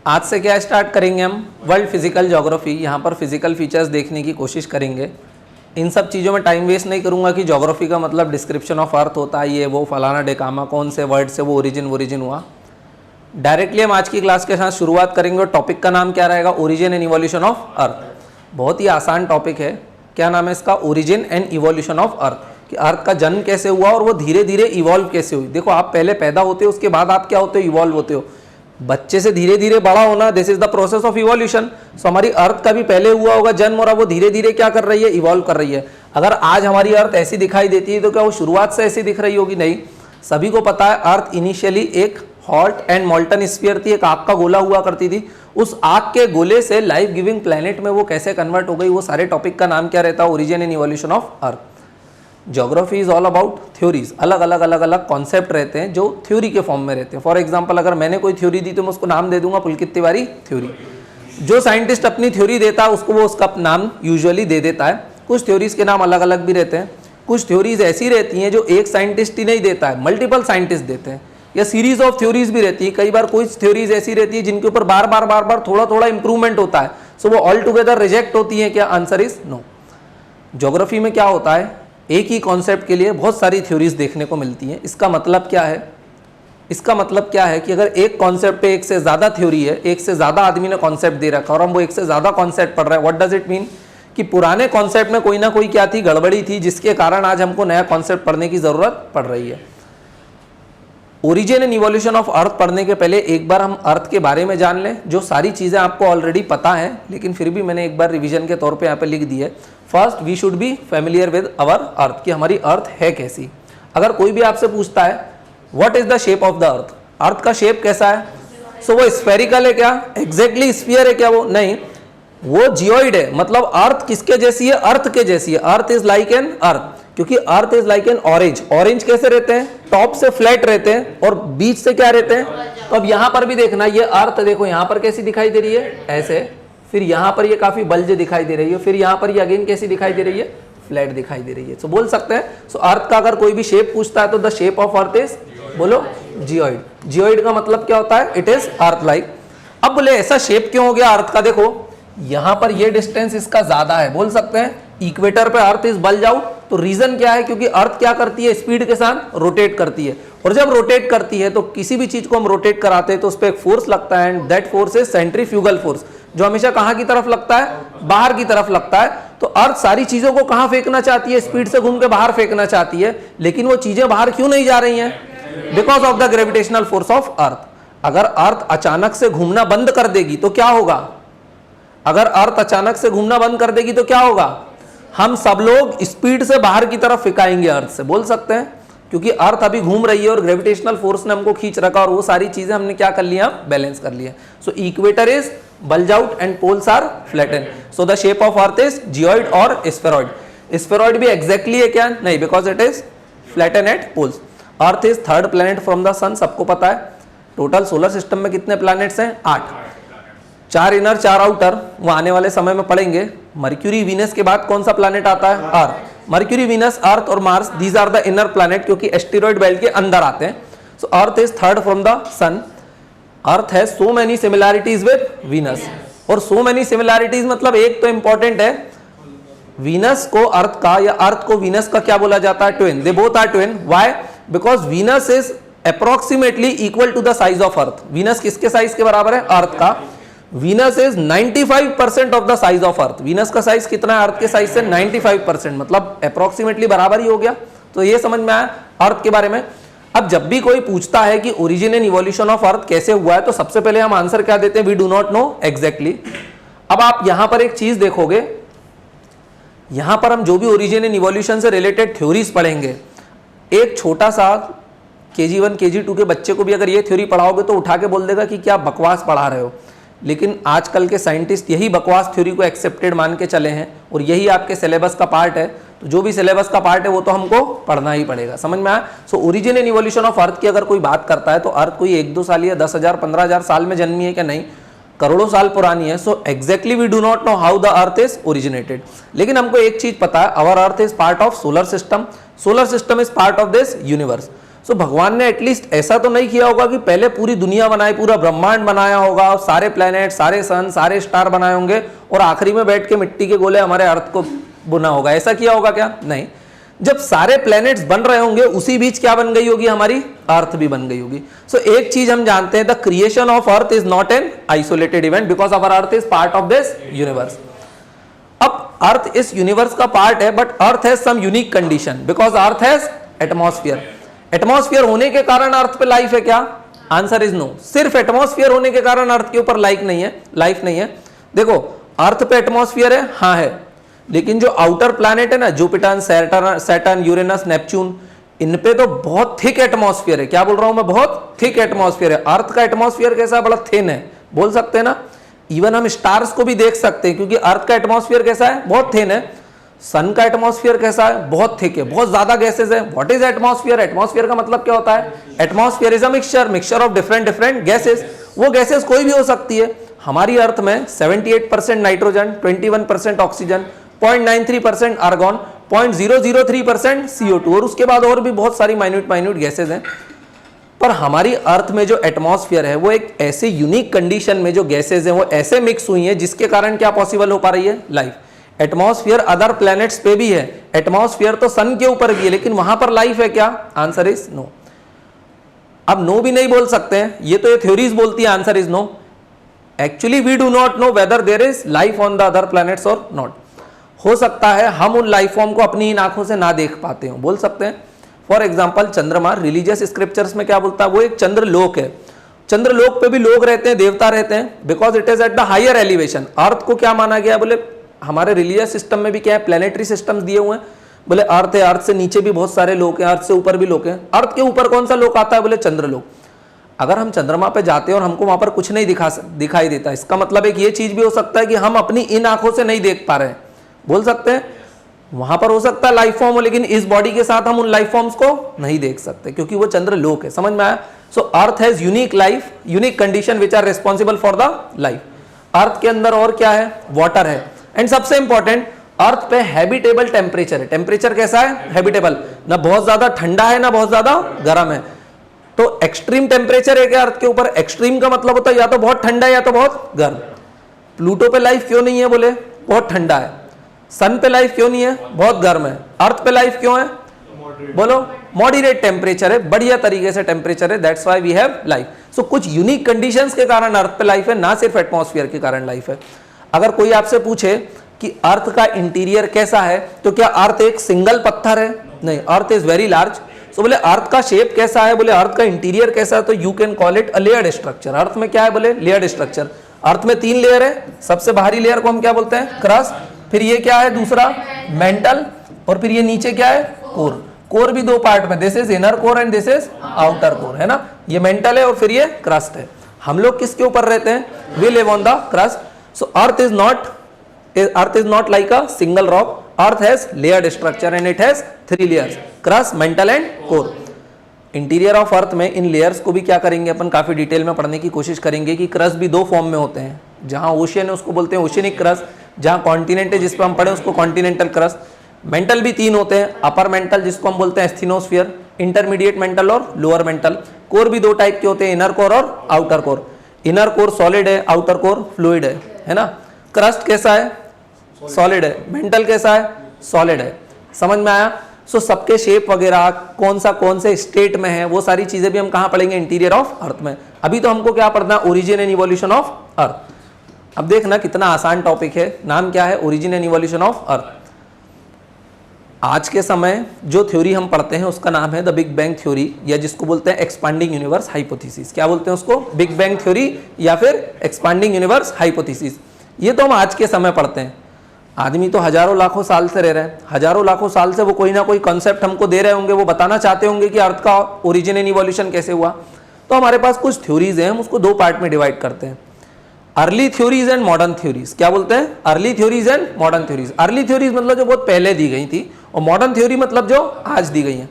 आज से क्या स्टार्ट करेंगे हम, वर्ल्ड फिजिकल ज्योग्राफी। यहाँ पर फिजिकल फीचर्स देखने की कोशिश करेंगे। इन सब चीज़ों में टाइम वेस्ट नहीं करूँगा कि ज्योग्राफी का मतलब डिस्क्रिप्शन ऑफ अर्थ होता है, ये वो फलाना डेकामा, कौन से वर्ड से वो ओरिजिन हुआ। डायरेक्टली हम आज की क्लास के साथ शुरुआत करेंगे और टॉपिक का नाम क्या रहेगा, ओरिजिन एंड इवोल्यूशन ऑफ अर्थ। बहुत ही आसान टॉपिक है। क्या नाम है इसका, ओरिजिन एंड इवोल्यूशन ऑफ अर्थ, कि अर्थ का जन्म कैसे हुआ और वो धीरे धीरे इवॉल्व कैसे हुई। देखो, आप पहले पैदा होते हो, उसके बाद आप क्या होते हो, इवॉल्व होते हो। बच्चे से धीरे धीरे बड़ा होना, this is the process of evolution. So हमारी अर्थ का भी पहले हुआ होगा जन्म, और अब वो धीरे धीरे क्या कर रही है, इवॉल्व कर रही है। अगर आज हमारी अर्थ ऐसी दिखाई देती है तो क्या वो शुरुआत से ऐसी दिख रही होगी, नहीं। सभी को पता है अर्थ इनिशियली एक हॉट एंड मोल्टन स्फीयर थी, एक आग का गोला हुआ करती थी। उस आग के गोले से लाइफ गिविंग प्लेनेट में वो कैसे कन्वर्ट हो गई, वो सारे टॉपिक का नाम क्या रहता है, origin and evolution of earth. Geography is all about theories. अलग अलग कॉन्सेप्ट रहते हैं जो थ्योरी के फॉर्म में रहते हैं। फॉर एग्जांपल, अगर मैंने कोई थ्योरी दी तो मैं उसको नाम दे दूंगा पुलकित तिवारी थ्योरी। जो साइंटिस्ट अपनी थ्योरी देता है उसको वो उसका नाम यूजुअली दे देता है। कुछ थ्योरीज के नाम अलग अलग भी रहते हैं। कुछ थ्योरीज ऐसी रहती हैं जो एक साइंटिस्ट ही नहीं देता है, मल्टीपल साइंटिस्ट देते हैं, या सीरीज ऑफ थ्योरीज भी रहती है। कई बार कुछ थ्योरीज ऐसी रहती है जिनके ऊपर बार बार थोड़ा इंप्रूवमेंट होता है, सो वो ऑल टुगेदर रिजेक्ट होती है। क्या आंसर इज नो। ज्योग्राफी में क्या होता है, एक ही कॉन्सेप्ट के लिए बहुत सारी थ्योरीज देखने को मिलती हैं। इसका मतलब क्या है, इसका मतलब क्या है कि अगर एक कॉन्सेप्ट पे एक से ज़्यादा थ्योरी है, एक से ज़्यादा आदमी ने कॉन्सेप्ट दे रखा और हम वो एक से ज़्यादा कॉन्सेप्ट पढ़ रहे हैं, व्हाट डज इट मीन, कि पुराने कॉन्सेप्ट में कोई ना कोई क्या थी, गड़बड़ी थी, जिसके कारण आज हमको नया कॉन्सेप्ट पढ़ने की ज़रूरत पड़ रही है। ओरिजिन एंड इवोल्यूशन ऑफ अर्थ पढ़ने के पहले एक बार हम अर्थ के बारे में जान लें। जो सारी चीज़ें आपको ऑलरेडी पता है, लेकिन फिर भी मैंने एक बार रिवीजन के तौर पे यहाँ पे लिख दी है। First we should be familiar with our earth, कि हमारी अर्थ है कैसी। अगर कोई भी आपसे पूछता है what is the shape of the earth, earth का शेप कैसा है, सो वो स्फेरिकल है क्या, एग्जैक्टली स्फीयर है क्या, वो नहीं, वो जियोइड है। मतलब अर्थ किसके जैसी है, अर्थ के जैसी है। अर्थ इज लाइक एन अर्थ, क्योंकि earth is like an orange. Orange कैसे रहते हैं, टॉप से फ्लैट रहते हैं और बीच से क्या रहते हैं। तो अब यहां पर भी देखना, ये अर्थ देखो यहां पर कैसी दिखाई दे रही है, ऐसे, फिर यहां पर ये काफी बल्ज दिखाई दे रही है, फिर यहां पर ये अगेन कैसी दिखाई दे रही है, फ्लैट दिखाई दे रही है। तो बोल सकते हैं, सो अर्थ का अगर कोई भी शेप पूछता है तो the shape of earth is, बोलो, जियोइड। जियोइड का मतलब क्या होता है, इट इज अर्थ लाइक। अब बोले ऐसा शेप क्यों हो गया अर्थ का, देखो यहां पर ये डिस्टेंस इसका ज्यादा है, बोल सकते हैं इक्वेटर पे अर्थ इज बल्ज आउट। तो रीजन क्या है, क्योंकि अर्थ क्या करती है, स्पीड के साथ रोटेट करती है, और जब रोटेट करती है तो किसी भी चीज को हम रोटेट कराते हैं तो उस पर एक फोर्स लगता है, and that force is centrifugal force, जो हमेशा कहां की तरफ लगता है, बाहर की तरफ लगता है। तो अर्थ सारी चीजों को कहां फेंकना चाहती है, स्पीड से घूम के बाहर फेंकना चाहती है, लेकिन वो चीजें बाहर क्यों नहीं जा रही हैं, because of the gravitational force of earth. अगर अर्थ अचानक से घूमना बंद कर देगी तो क्या होगा, अगर अर्थ अचानक से घूमना बंद कर देगी तो क्या होगा, हम सब लोग स्पीड से बाहर की तरफ फेंकाएंगे अर्थ से, बोल सकते हैं, क्योंकि अर्थ अभी घूम रही है और ग्रेविटेशनल फोर्स ने हमको खींच रखा, और वो सारी चीजें हमने क्या कर लिया, बैलेंस कर लिया। So equator is bulge out and poles are flatten, so the shape of earth is geoid और स्फेरॉइड। स्फेरॉइड भी एग्जैक्टली है क्या, नहीं, because it is flatten at poles. Earth is third planet from the sun, सबको पता है। Total solar system में कितने प्लैनेट्स हैं, 8, 4 इनर 4 आउटर, वो आने वाले समय में पढ़ेंगे। मर्क्यूरी वीनस के बाद कौन सा प्लैनेट आता है, अर्थ। मर्क्यूरी वीनस अर्थ और Mars, these are the inner planet, क्योंकि एस्टेरॉइड बेल्ट के अंदर आते हैं। So earth is third from the sun. Earth है so many similarities with Venus, और सो मेनी सिमिलैरिटीज मतलब एक तो इंपॉर्टेंट है, वीनस को अर्थ का या अर्थ को वीनस का क्या बोला जाता है, twin. They both are twin, why, because Venus is approximately equal to the size of earth. Venus किसके साइज के बराबर है, अर्थ का। Venus is 95% of the size of earth. Venus का साइज कितना है, अर्थ के साइज से 95%, मतलब अप्रोक्सीमेटली बराबर ही हो गया। तो ये समझ में आया अर्थ के बारे में। अब जब भी कोई पूछता है कि ओरिजिन एंड इवोल्यूशन ऑफ अर्थ कैसे हुआ है, तो सबसे पहले हम आंसर क्या देते हैं, we do not know exactly. अब आप यहां पर एक चीज देखोगे, यहां पर हम जो भी ओरिजिन एंड इवोल्यूशन से रिलेटेड थ्योरीज पढ़ेंगे, एक छोटा सा KG1 KG2 के बच्चे को भी अगर ये थ्योरी पढ़ाओगे तो उठा के बोल देगा कि क्या बकवास पढ़ा रहे हो। लेकिन आजकल के साइंटिस्ट यही बकवास थ्योरी को एक्सेप्टेड मान के चले हैं, और यही आपके सिलेबस का पार्ट है। तो जो भी सिलेबस का पार्ट है वो तो हमको पढ़ना ही पड़ेगा, समझ में आया। So origin and evolution of अर्थ की अगर कोई बात करता है तो अर्थ कोई 1-2 साल या 10,000 15,000 साल में जन्मी है क्या, नहीं, करोड़ों साल पुरानी है। So exactly we do not know how the earth is originated, लेकिन हमको एक चीज पता है, our earth is part of solar system, solar system is part of this universe. So भगवान ने एटलीस्ट ऐसा तो नहीं किया होगा कि पहले पूरी दुनिया बनाई, पूरा ब्रह्मांड बनाया होगा, सारे प्लैनेट, सारे सन, सारे स्टार बनाए होंगे और आखिरी में बैठ के मिट्टी के गोले हमारे अर्थ को बुना होगा, ऐसा किया होगा क्या? नहीं। जब सारे प्लैनेट्स बन रहे होंगे उसी बीच क्या बन गई होगी? हमारी अर्थ भी बन गई होगी। सो एक चीज हम जानते हैं, the creation of earth is not an isolated event because our earth is part of this universe. अब अर्थ इस यूनिवर्स का पार्ट है, but earth has some unique condition because earth has atmosphere. Atmosphere होने के कारण earth पे life है क्या? Answer is no. सिर्फ एटमॉस्फेयर होने के कारण अर्थ के ऊपर लाइफ नहीं है। देखो अर्थ पे एटमॉस्फेयर है, हाँ है, लेकिन जो आउटर प्लैनेट है ना, जुपिटर, सैटर्न, यूरेनस, नेपच्यून, इन पे तो बहुत थिक एटमॉस्फेयर है। क्या बोल रहा हूं मैं? बहुत थिक एटमॉस्फेयर है। अर्थ का एटमॉस्फेयर कैसा है? बड़ा थिन है, बोल सकते हैं ना। इवन हम स्टार्स को भी देख सकते हैं क्योंकि अर्थ का एटमॉस्फेयर कैसा है? बहुत थिन है। सन का एटमॉस्फेयर कैसा है? बहुत थिक है, बहुत ज्यादा गैसेस है। What is atmosphere? एटमॉस्फेयर का मतलब क्या होता है? Atmosphere is a mixture of different gases. वो गैसेस कोई भी हो सकती है। हमारी अर्थ में 78% नाइट्रोजन, 21% ऑक्सीजन, 0.93% आर्गॉन, 0.003% CO2 और उसके बाद और भी बहुत सारी माइन्यूट गैसेस हैं। पर हमारी अर्थ में जो एटमॉस्फेयर है वो एक ऐसे यूनिक कंडीशन में जो गैसेस हैं वो ऐसे मिक्स हुई हैं जिसके कारण क्या पॉसिबल हो पा रही है? लाइफ। एटमॉस्फेयर अदर प्लैनेट्स पे भी है, एटमॉस्फेयर तो सन के ऊपर भी है, लेकिन वहां पर लाइफ है क्या? Answer is no. अब नो भी नहीं बोल सकते हैं, ये तो ये थ्योरीज बोलती है answer is no. Actually we do not know whether there is life on the other planets और नॉट। हो सकता है हम उन लाइफ फॉर्म को अपनी इन आंखों से ना देख पाते हो, बोल सकते हैं। फॉर एग्जाम्पल चंद्रमा, रिलीजियस स्क्रिप्चर्स में क्या बोलता है? वो एक चंद्रलोक है। चंद्रलोक पे भी लोग रहते हैं, देवता रहते हैं, because it is at the higher elevation. Earth को क्या माना गया? बोले हमारे रिलीजियस सिस्टम में भी क्या है? प्लैनेटरी सिस्टम्स दिए हुए हैं। बोले अर्थ है, अर्थ से नीचे भी बहुत सारे लोग हैं, अर्थ से ऊपर भी लोग हैं। अर्थ के ऊपर कौन सा लोक आता है? बोले चंद्रलोक। अगर हम चंद्रमा पे जाते हैं और हमको वहां पर कुछ नहीं दिखाई देता, इसका मतलब एक ये चीज भी हो सकता है कि हम अपनी इन आंखों से नहीं देख पा रहे हैं, बोल सकते हैं। वहां पर हो सकता है लाइफ फॉर्म हो, लेकिन इस बॉडी के साथ हम उन लाइफ फॉर्म्स को नहीं देख सकते क्योंकि वो चंद्रलोक है। समझ में आया? So earth has unique life, unique condition which are responsible for the life. Earth के अंदर और क्या है? वाटर है। एंड सबसे इंपॉर्टेंट, अर्थ पे हैबिटेबल टेम्परेचर है। टेम्परेचर कैसा है? हैबिटेबल। ना बहुत ज्यादा ठंडा है ना बहुत ज्यादा गर्म है। तो एक्सट्रीम टेम्परेचर है क्या अर्थ के ऊपर? एक्सट्रीम का मतलब होता है या तो बहुत ठंडा है या तो बहुत गर्म। प्लूटो पे लाइफ क्यों नहीं है? बोले बहुत ठंडा है। सन पे लाइफ क्यों नहीं है? बहुत गर्म है। अर्थ पे लाइफ क्यों है? बोलो मॉडरेट टेम्परेचर है, बढ़िया तरीके से टेम्परेचर है, that's why we have life. So कुछ यूनिक कंडीशंस के कारण अर्थ पे लाइफ है, ना सिर्फ एटमॉस्फेयर के कारण लाइफ है। अगर कोई आपसे पूछे कि अर्थ का इंटीरियर कैसा है, तो क्या अर्थ एक सिंगल पत्थर है? नहीं, अर्थ इज वेरी लार्ज। सो बोले अर्थ का शेप कैसा है? बोले अर्थ का इंटीरियर कैसा है? तो you can call it a layered structure. Earth में क्या है? बोले लेयर्ड स्ट्रक्चर। अर्थ में 3 लेयर है। सबसे बाहरी लेयर को हम क्या बोलते हैं? क्रस्ट। फिर ये क्या है? दूसरा मेंटल। और फिर ये नीचे क्या है? कोर। कोर भी 2 पार्ट में, this is inner core and this is outer core, है ना। ये मेंटल है और फिर ये क्रस्ट है। हम लोग किसके ऊपर रहते हैं? We live on the crust. So earth is not like a single rock. Earth has layered structure and it has 3 layers, crust, mantle and core. Interior of earth में इन लेयर्स को भी क्या करेंगे अपन? काफी डिटेल में पढ़ने की कोशिश करेंगे कि क्रस्ट भी 2 फॉर्म में होते हैं। जहां ओशियन है उसको बोलते हैं ओशियनिक क्रस्ट, जहां कॉन्टिनेंट है जिस पर हम पढ़े उसको कॉन्टिनेंटल क्रस्ट। मेंटल भी 3 होते हैं, अपर मेंटल जिसको हम बोलते हैं एस्थेनोस्फीयर, इंटरमीडिएट मेंटल और लोअर मेंटल। कोर भी 2 टाइप के होते हैं, इनर कोर और outer core. Inner core solid है, आउटर कोर फ्लूइड है ना। क्रस्ट कैसा है? सॉलिड है। मेंटल कैसा है? सॉलिड है। समझ में आया? सो सबके शेप वगैरह कौन से स्टेट में है, वो सारी चीजें भी हम कहां पढ़ेंगे? इंटीरियर ऑफ अर्थ में। अभी तो हमको क्या पढ़ना है? Origin and evolution of earth. अब देखना कितना आसान टॉपिक है। नाम क्या है? ओरिजिन एंड इवोल्यूशन ऑफ अर्थ। आज के समय जो थ्योरी हम पढ़ते हैं उसका नाम है द बिग बैंग थ्योरी, या जिसको बोलते हैं एक्सपांडिंग यूनिवर्स हाइपोथेसिस। क्या बोलते हैं उसको? बिग बैंग थ्योरी या फिर एक्सपांडिंग यूनिवर्स हाइपोथेसिस। ये तो हम आज के समय पढ़ते हैं। आदमी तो हजारों लाखों साल से रह रहे हैं, हजारों लाखों साल से वो कोई ना कोई कॉन्सेप्ट हमको दे रहे होंगे, वो बताना चाहते होंगे कि अर्थ का ओरिजिन एंड इवोल्यूशन कैसे हुआ। तो हमारे पास कुछ थ्योरीज हैं, हम उसको 2 पार्ट में डिवाइड करते हैं, early theories and modern theories. क्या बोलते हैं? Early theories and modern theories. Early theories मतलब जो बहुत पहले दी गई थी, और मॉडर्न थ्योरी मतलब जो आज दी गई है।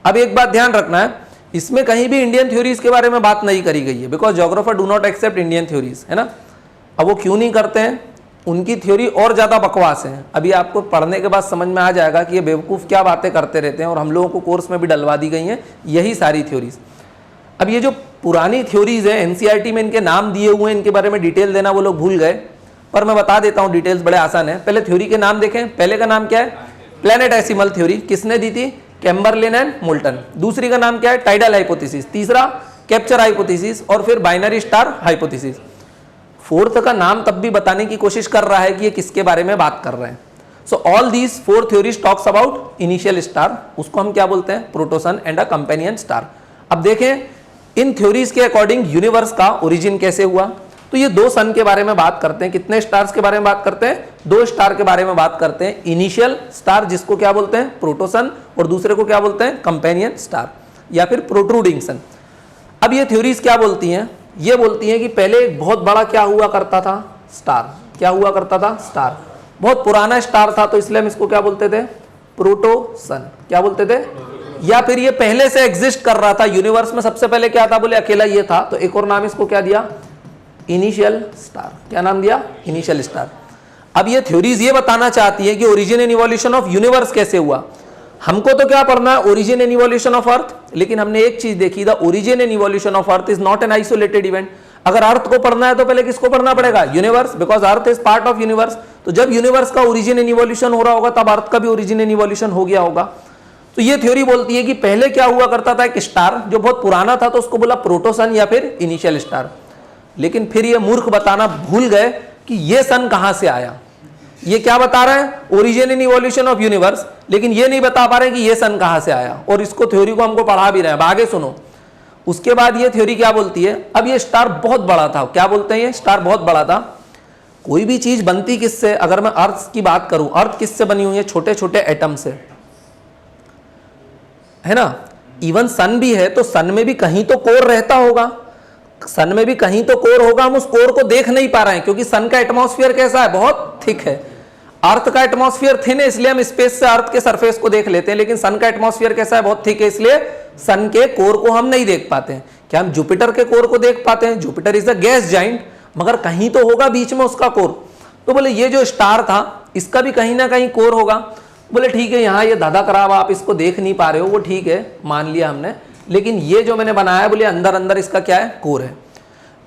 अब एक बात ध्यान रखना है, इसमें कहीं भी इंडियन थ्योरीज के बारे में बात नहीं करी गई है, because geographer do not accept Indian theories, है ना। अब वो क्यों नहीं करते हैं? उनकी थ्योरी और ज़्यादा बकवास है। अभी आपको पढ़ने के बाद समझ में आ जाएगा कि ये बेवकूफ़ क्या बातें करते रहते हैं, और हम लोगों को कोर्स में भी डलवा दी गई हैं यही सारी थ्योरीज। अब ये जो पुरानी थ्योरीज हैं एनसीईआरटी में इनके नाम दिए हुए हैं, इनके बारे में डिटेल देना वो लोग भूल गए, पर मैं बता देता हूँ, डिटेल्स बड़े आसान है। पहले थ्योरी के नाम देखें। पहले का नाम क्या है? प्लैनेटेसिमल थ्योरी। किसने दी थी? कैम्बरलिन एंड मोल्टन। दूसरी का नाम क्या है? Tidal hypothesis. तीसरा कैप्चर हाइपोथेसिस, और फिर बाइनरी स्टार हाइपोथेसिस। फोर्थ का नाम तब भी बताने की कोशिश कर रहा है कि ये किसके बारे में बात कर रहे हैं। So all these 4 theories talks about initial star, उसको हम क्या बोलते हैं? प्रोटोसन एंड अ कंपेनियन स्टार। अब देखें इन थ्योरीज के अकॉर्डिंग यूनिवर्स का ओरिजिन कैसे हुआ। तो ये 2 सन के बारे में बात करते हैं। कितने स्टार्स के बारे में बात करते हैं? 2 स्टार के बारे में बात करते हैं। इनिशियल स्टार जिसको क्या बोलते हैं? प्रोटोसन, और दूसरे को क्या बोलते हैं? कंपेनियन स्टार या फिर प्रोट्रूडिंग सन। अब ये थ्योरीज क्या बोलती हैं? ये बोलती हैं कि पहले एक बहुत बड़ा क्या हुआ करता था? स्टार। क्या हुआ करता था? स्टार। बहुत पुराना स्टार था, तो इसलिए हम इसको क्या बोलते थे? प्रोटोसन। क्या बोलते थे? या फिर ये पहले से एग्जिस्ट कर रहा था यूनिवर्स में। सबसे पहले क्या था? बोले अकेला ये था, तो एक और नाम इसको क्या दिया? Initial star. क्या नाम दिया? Initial star. अब ये थ्योरीज ये बताना चाहती है कि origin and evolution of universe कैसे हुआ। हमको तो क्या पढ़ना है? Origin and evolution of earth. लेकिन हमने एक चीज देखी, the origin and evolution of earth is not an isolated event. अगर अर्थ को पढ़ना है तो पहले किसको पढ़ना पड़ेगा? Universe, because earth is part of universe. तो जब यूनिवर्स का ओरिजिन एंड इवोल्यूशन हो रहा होगा तब अर्थ का भी ओरिजिन एंड इवोल्यूशन हो गया होगा। तो ये थ्योरी बोलती है कि पहले क्या हुआ करता था? एक स्टार जो बहुत पुराना था, तो उसको बोला प्रोटोसन या फिर इनिशियल स्टार। लेकिन फिर ये मूर्ख बताना भूल गए कि ये सन कहां से आया। ये क्या बता रहे हैं? Origin and evolution of universe, लेकिन ये नहीं बता पा रहे कि ये सन कहां से आया, और इसको थ्योरी को हमको पढ़ा भी रहे हैं। आगे सुनो। उसके बाद ये थ्योरी क्या बोलती है? अब ये स्टार बहुत बड़ा था। क्या बोलते हैं? ये स्टार बहुत बड़ा था। कोई भी चीज बनती किससे? अगर मैं अर्थ की बात करूं, अर्थ किससे बनी हुई है? छोटे छोटे एटम से, है ना। इवन सन भी है, तो सन में भी कहीं तो कोर रहता होगा। सन में भी कहीं तो कोर होगा, हम उस कोर को देख नहीं पा रहे हैं, क्योंकि सन का एटमॉस्फेयर कैसा है? बहुत थिक है। अर्थ का एटमॉस्फेयर थिन है, इसलिए हम स्पेस से अर्थ के सरफेस को देख लेते हैं। लेकिन सन का एटमॉस्फेयर कैसा है? बहुत थिक है, इसलिए सन के कोर को हम नहीं देख पाते हैं। क्या हम जुपिटर के कोर को देख पाते हैं? Jupiter is a gas giant, मगर कहीं तो होगा बीच में उसका कोर। तो बोले ये जो स्टार था इसका भी कहीं ना कहीं कोर होगा। बोले ठीक है, यहाँ ये दादा खराब आप इसको देख नहीं पा रहे हो, वो ठीक है, मान लिया हमने। लेकिन ये जो मैंने बनाया है, बोले अंदर अंदर इसका क्या है? कोर है।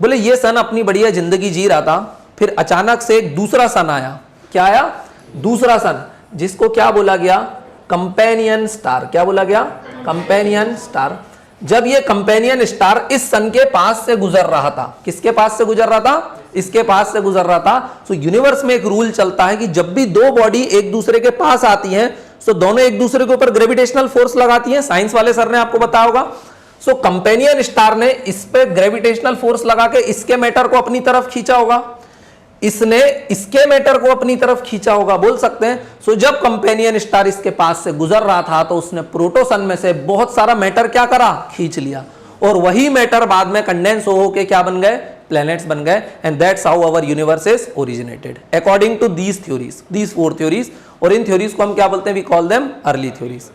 बोले ये सन अपनी बढ़िया जिंदगी जी रहा था, फिर अचानक से एक दूसरा सन आया। क्या आया? दूसरा सन, जिसको क्या बोला गया? Companion star. क्या बोला गया? Companion star. जब ये कंपेनियन स्टार इस सन के पास से गुजर रहा था, किसके पास से गुजर रहा था? इसके पास से गुजर रहा था। सो यूनिवर्स में एक रूल चलता है कि जब भी 2 बॉडी एक दूसरे के पास आती हैं, सो दोनों एक दूसरे के ऊपर ग्रेविटेशनल फोर्स लगाती हैं। साइंस वाले सर ने आपको बताया होगा। सो कंपेनियन स्टार ने इस पे ग्रेविटेशनल फोर्स लगा के इसके मैटर को अपनी तरफ खींचा होगा, इसने इसके मैटर को अपनी तरफ खींचा होगा, बोल सकते हैं। सो जब कंपेनियन स्टार इसके पास से गुजर रहा था, तो उसने प्रोटोसन में से बहुत सारा मैटर क्या करा? खींच लिया, और वही मैटर बाद में कंडेंस हो के क्या बन गए? प्लैनेट्स बन गए। And that's how our universe is originated according to these theories, these 4 theories. और इन थ्योरीज को हम क्या बोलते हैं? We call them early theories.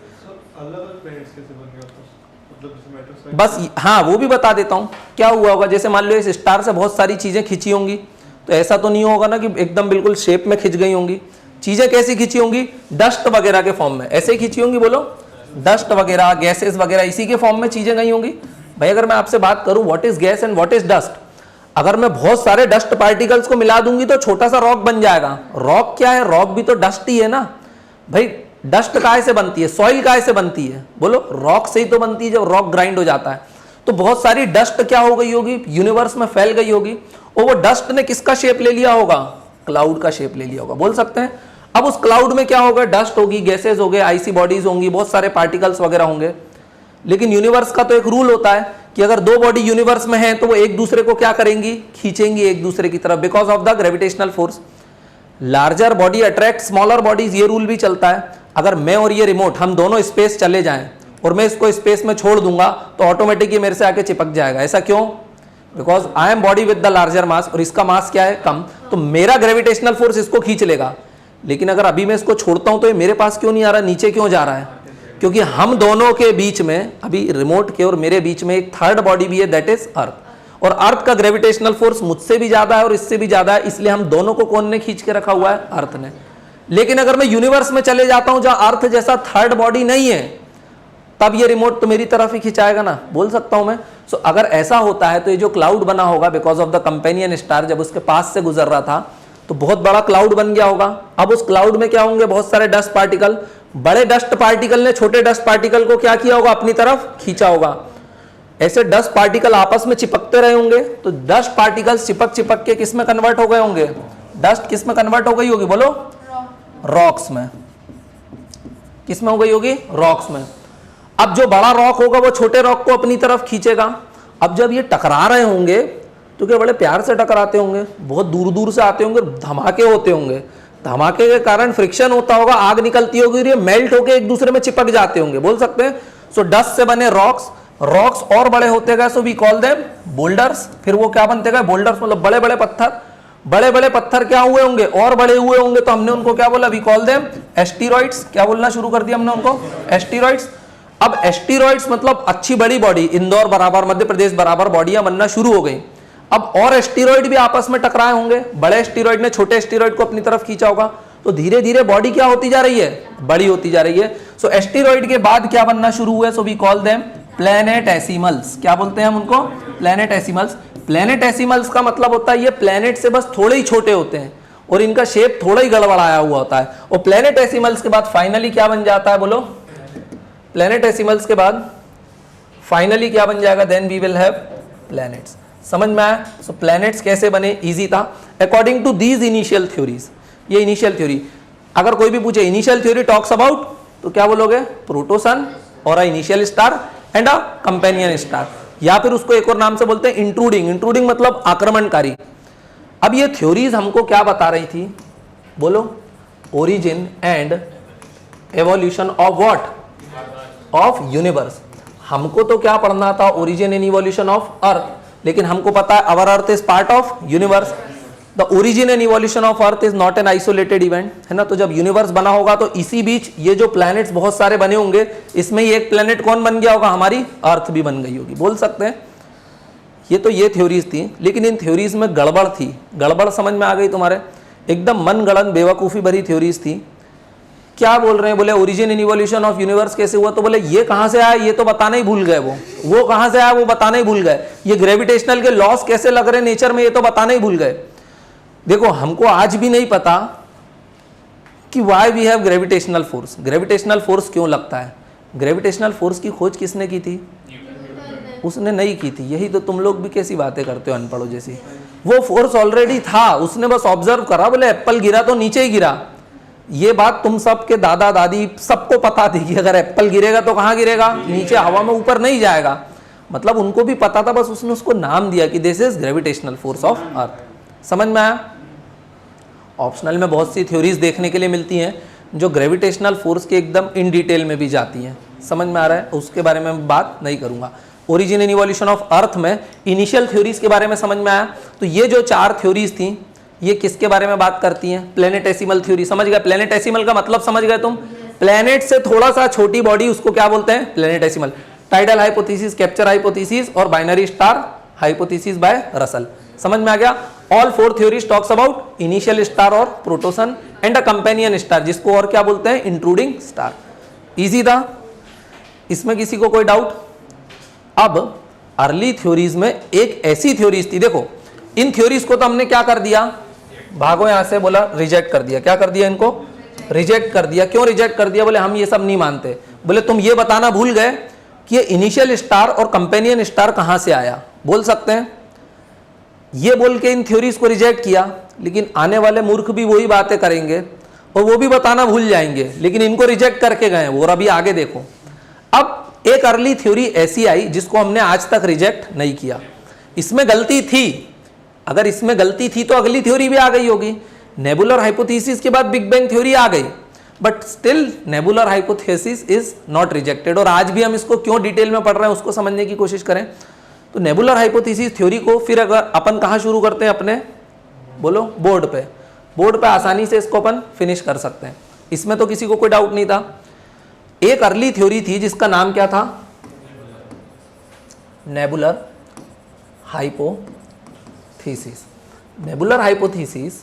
बस हाँ, वो भी बता देता हूं क्या हुआ होगा। जैसे मान लो इस स्टार से बहुत सारी चीजें खींची होंगी, तो ऐसा तो नहीं होगा ना कि एकदम बिल्कुल शेप में खिंच गई होंगी। चीजें कैसी खींची होंगी? डस्ट वगैरह के फॉर्म में। ऐसे ही खींची होंगी, बोलो, डस्ट वगैरह, गैसेस वगैरह, इसी के फॉर्म में चीजें गई होंगी। भाई अगर मैं आपसे बात करूं what is gas and what is dust, अगर मैं बहुत सारे डस्ट पार्टिकल्स को मिला दूंगी तो छोटा सा रॉक बन जाएगा। रॉक क्या है? रॉक भी तो डस्ट ही है ना भाई। डस्ट काहे से बनती है? सॉइल काहे से बनती है? बोलो, रॉक से ही तो बनती है जब रॉक ग्राइंड हो जाता है। तो बहुत सारी डस्ट क्या हो गई होगी? यूनिवर्स में फैल गई होगी, और वो डस्ट ने किसका शेप ले लिया होगा? क्लाउड का शेप ले लिया होगा, बोल सकते हैं। अब उस क्लाउड में क्या होगा? डस्ट होगी, गैसेज हो गए, आईसी बॉडीज होंगी, बहुत सारे पार्टिकल्स वगैरह होंगे। लेकिन यूनिवर्स का तो एक रूल होता है कि अगर 2 बॉडी यूनिवर्स में है तो वो एक दूसरे को क्या करेंगी? खींचेंगी एक दूसरे की तरफ, because of the gravitational force. Larger body attract smaller bodies, ये रूल भी चलता है। अगर मैं और ये रिमोट हम दोनों स्पेस चले जाएं और मैं इसको स्पेस में छोड़ दूंगा तो ऑटोमेटिक ये मेरे से आके चिपक जाएगा। ऐसा क्यों? Because I am body with the larger mass, और इसका मास क्या है? कम, तो मेरा ग्रेविटेशनल फोर्स इसको खींच लेगा। लेकिन अगर अभी मैं इसको छोड़ता हूं तो ये मेरे पास क्यों नहीं आ रहा? नीचे क्यों जा रहा है? क्योंकि हम दोनों के बीच में, अभी रिमोट के और मेरे बीच में एक थर्ड बॉडी भी है, दैट इज अर्थ। और अर्थ का ग्रेविटेशनल फोर्स मुझसे भी ज्यादा है और इससे भी ज्यादा है, इसलिए हम दोनों को कौन ने खींच के रखा हुआ है? अर्थ ने। लेकिन अगर मैं यूनिवर्स में चले जाता हूं जहां अर्थ जैसा थर्ड बॉडी नहीं है, तब ये रिमोट तो मेरी तरफ ही खिंचाएगा ना, बोल सकता हूं मैं। सो अगर ऐसा होता है तो ये जो क्लाउड बना होगा because of the companion star, जब उसके पास से गुजर रहा था तो बहुत बड़ा क्लाउड बन गया होगा। अब उस क्लाउड में क्या होंगे? बहुत सारे डस्ट पार्टिकल। बड़े डस्ट पार्टिकल ने छोटे डस्ट पार्टिकल को क्या किया होगा? अपनी तरफ खींचा होगा। ऐसे डस्ट पार्टिकल आपस में चिपकते रहे होंगे, तो डस्ट पार्टिकल्स चिपक चिपक के किस में कन्वर्ट हो गए होंगे? डस्ट किस में कन्वर्ट हो गई होगी? बोलो, रॉक्स में। किस में हो गई होगी? रॉक्स में। अब जो बड़ा रॉक होगा वो छोटे रॉक को अपनी तरफ खींचेगा। अब जब ये टकरा रहे होंगे तो क्या बड़े प्यार से टकराते होंगे, बहुत दूर दूर से आते होंगे, धमाके होते होंगे, धमाके के कारण फ्रिक्शन होता होगा, आग निकलती होगी और ये मेल्ट होकर एक दूसरे में चिपक जाते होंगे, बोल सकते हैं। सो डस्ट से बने रॉक्स, रॉक्स और बड़े होते गए, so we call them boulders. फिर वो क्या बनते गए? बोल्डर्स, मतलब बड़े बड़े पत्थर। बड़े बड़े पत्थर क्या हुए होंगे? और बड़े हुए होंगे, तो हमने उनको क्या बोला? We call them asteroids. क्या बोलना शुरू कर दिया हमने उनको? एस्टेरॉइड्स। अब एस्टेरॉइड्स मतलब अच्छी बड़ी बॉडी, इंदौर बराबर, मध्य प्रदेश बराबर बॉडियां बनना शुरू हो गई। अब और एस्टेरॉइड भी आपस में टकराए होंगे, बड़े एस्टेरॉइड ने छोटे एस्टेरॉइड को अपनी तरफ खींचा होगा, तो धीरे धीरे बॉडी क्या होती जा रही है? बड़ी होती जा रही है। सो एस्टेरॉइड के बाद क्या बनना शुरू हुए? So we call them planetesimals. क्या बोलते हैं हम उनको? प्लैनेटेसिमल्स। प्लैनेटेसिमल्स का मतलब होता है ये प्लैनेट से बस थोड़े ही छोटे होते हैं और इनका शेप थोड़ा ही गड़बड़ाया हुआ होता है। और प्लैनेटेसिमल्स के बाद फाइनली क्या बन जाता है? बोलो, प्लैनेटेसिमल्स के बाद फाइनली क्या बन जाएगा? Then we will have planets. समझ में आया? सो प्लैनेट्स कैसे बने? इजी था। According to these initial theories, ये इनिशियल थ्योरी, अगर कोई भी पूछे इनिशियल थ्योरी टॉक्स अबाउट, तो क्या बोलोगे? प्रोटोसन और a initial star and a companion star, या फिर उसको एक और नाम से बोलते हैं इंट्रूडिंग। इंट्रूडिंग मतलब आक्रमणकारी। अब ये थ्योरीज हमको क्या बता रही थी? बोलो, origin and evolution of what? Of universe. हमको तो क्या पढ़ना था? Origin and evolution of earth, लेकिन हमको पता है our earth is part of universe. The origin and evolution of earth is not an isolated event, है ना। तो जब यूनिवर्स बना होगा तो इसी बीच ये जो प्लैनेट्स बहुत सारे बने होंगे, इसमें ही एक प्लैनेट कौन बन गया होगा? हमारी अर्थ भी बन गई होगी, बोल सकते हैं। ये तो ये थ्योरीज थी, लेकिन इन थ्योरीज में गड़बड़ थी। गड़बड़ समझ में आ गई तुम्हारे? एकदम मनगढ़ंत बेवकूफ़ी भरी थ्योरीज थी। क्या बोल रहे हैं? बोले origin and evolution of universe कैसे हुआ? तो बोले ये कहां से आया ये तो बताना ही भूल गए। वो कहां से आया वो बताना ही भूल गए। ये ग्रेविटेशनल के लॉस कैसे लग रहे नेचर में ये तो बताना ही भूल गए। देखो, हमको आज भी नहीं पता कि why we have gravitational force. Gravitational force क्यों लगता है? ग्रेविटेशनल फोर्स की खोज किसने की थी? उसने नहीं की थी। यही तो तुम लोग भी कैसी बातें करते हो अनपढ़ों जैसी। वो फोर्स ऑलरेडी था, उसने बस ऑब्जर्व करा। बोले एप्पल गिरा तो नीचे ही गिरा। ये बात तुम सबके दादा दादी सबको पता थी कि अगर एप्पल गिरेगा तो कहाँ गिरेगा? नीचे, हवा में, ऊपर नहीं जाएगा। मतलब उनको भी पता था, बस उसने उसको नाम दिया कि this is gravitational force of earth. समझ में आया? ऑप्शनल में बहुत सी थ्योरीज देखने के लिए मिलती हैं जो ग्रेविटेशनल फोर्स के एकदम इन डिटेल में भी जाती हैं। समझ में आ रहा है? उसके बारे में बात नहीं करूंगा। Origin and evolution of earth में इनिशियल थ्योरीज के बारे में समझ में आया। तो ये जो 4 थ्योरीज थी ये किसके बारे में बात करती हैं? प्लैनेटेसिमल थ्योरी। समझ गए? प्लैनेटेसिमल का मतलब समझ गए तुम? प्लैनेट से थोड़ा सा छोटी बॉडी, उसको क्या बोलते हैं? Planetesimal. Tidal hypothesis, capture hypothesis और binary star hypothesis by Russell. समझ में आ गया? All 4 theories talks about initial star और protosun and a companion star, जिसको और क्या बोलते हैं? Intruding star. इजी था, इसमें किसी को कोई डाउट? अब अर्ली थ्योरीज में एक ऐसी थ्योरीज थी, देखो इन थ्योरीज को तो हमने क्या कर दिया? भागो यहां से, बोला रिजेक्ट कर दिया। क्या कर दिया? इनको रिजेक्ट कर दिया। क्यों रिजेक्ट कर दिया? बोले हम ये सब नहीं मानते। बोले तुम ये बताना भूल गए कि ये इनिशियल स्टार और कंपेनियन स्टार कहां से आया, बोल सकते हैं। ये बोल के इन थ्योरीज को रिजेक्ट किया, लेकिन आने वाले मूर्ख भी वही बातें करेंगे और वो भी बताना भूल जाएंगे, लेकिन इनको रिजेक्ट करके गए वो। और अभी आगे देखो, अब एक अर्ली थ्योरी ऐसी आई जिसको हमने आज तक रिजेक्ट नहीं किया। इसमें गलती थी, अगर इसमें गलती थी तो अगली थ्योरी भी आ गई होगी। नेबुलर हाइपोथेसिस के बाद बिग बैंग थ्योरी आ गई, but still nebular hypothesis is not rejected. और आज भी हम इसको क्यों डिटेल में पढ़ रहे हैं उसको समझने की कोशिश करें। तो नेबुलर हाइपोथेसिस थ्योरी को फिर अगर अपन कहाँ शुरू करते हैं? अपने बोलो बोर्ड पे। बोर्ड पे आसानी से इसको अपन फिनिश कर सकते हैं, इसमें तो किसी को कोई डाउट नहीं था। एक अर्ली थ्योरी थी जिसका नाम क्या था? Nebular hypothesis. नेबुलर हाइपोथीसिस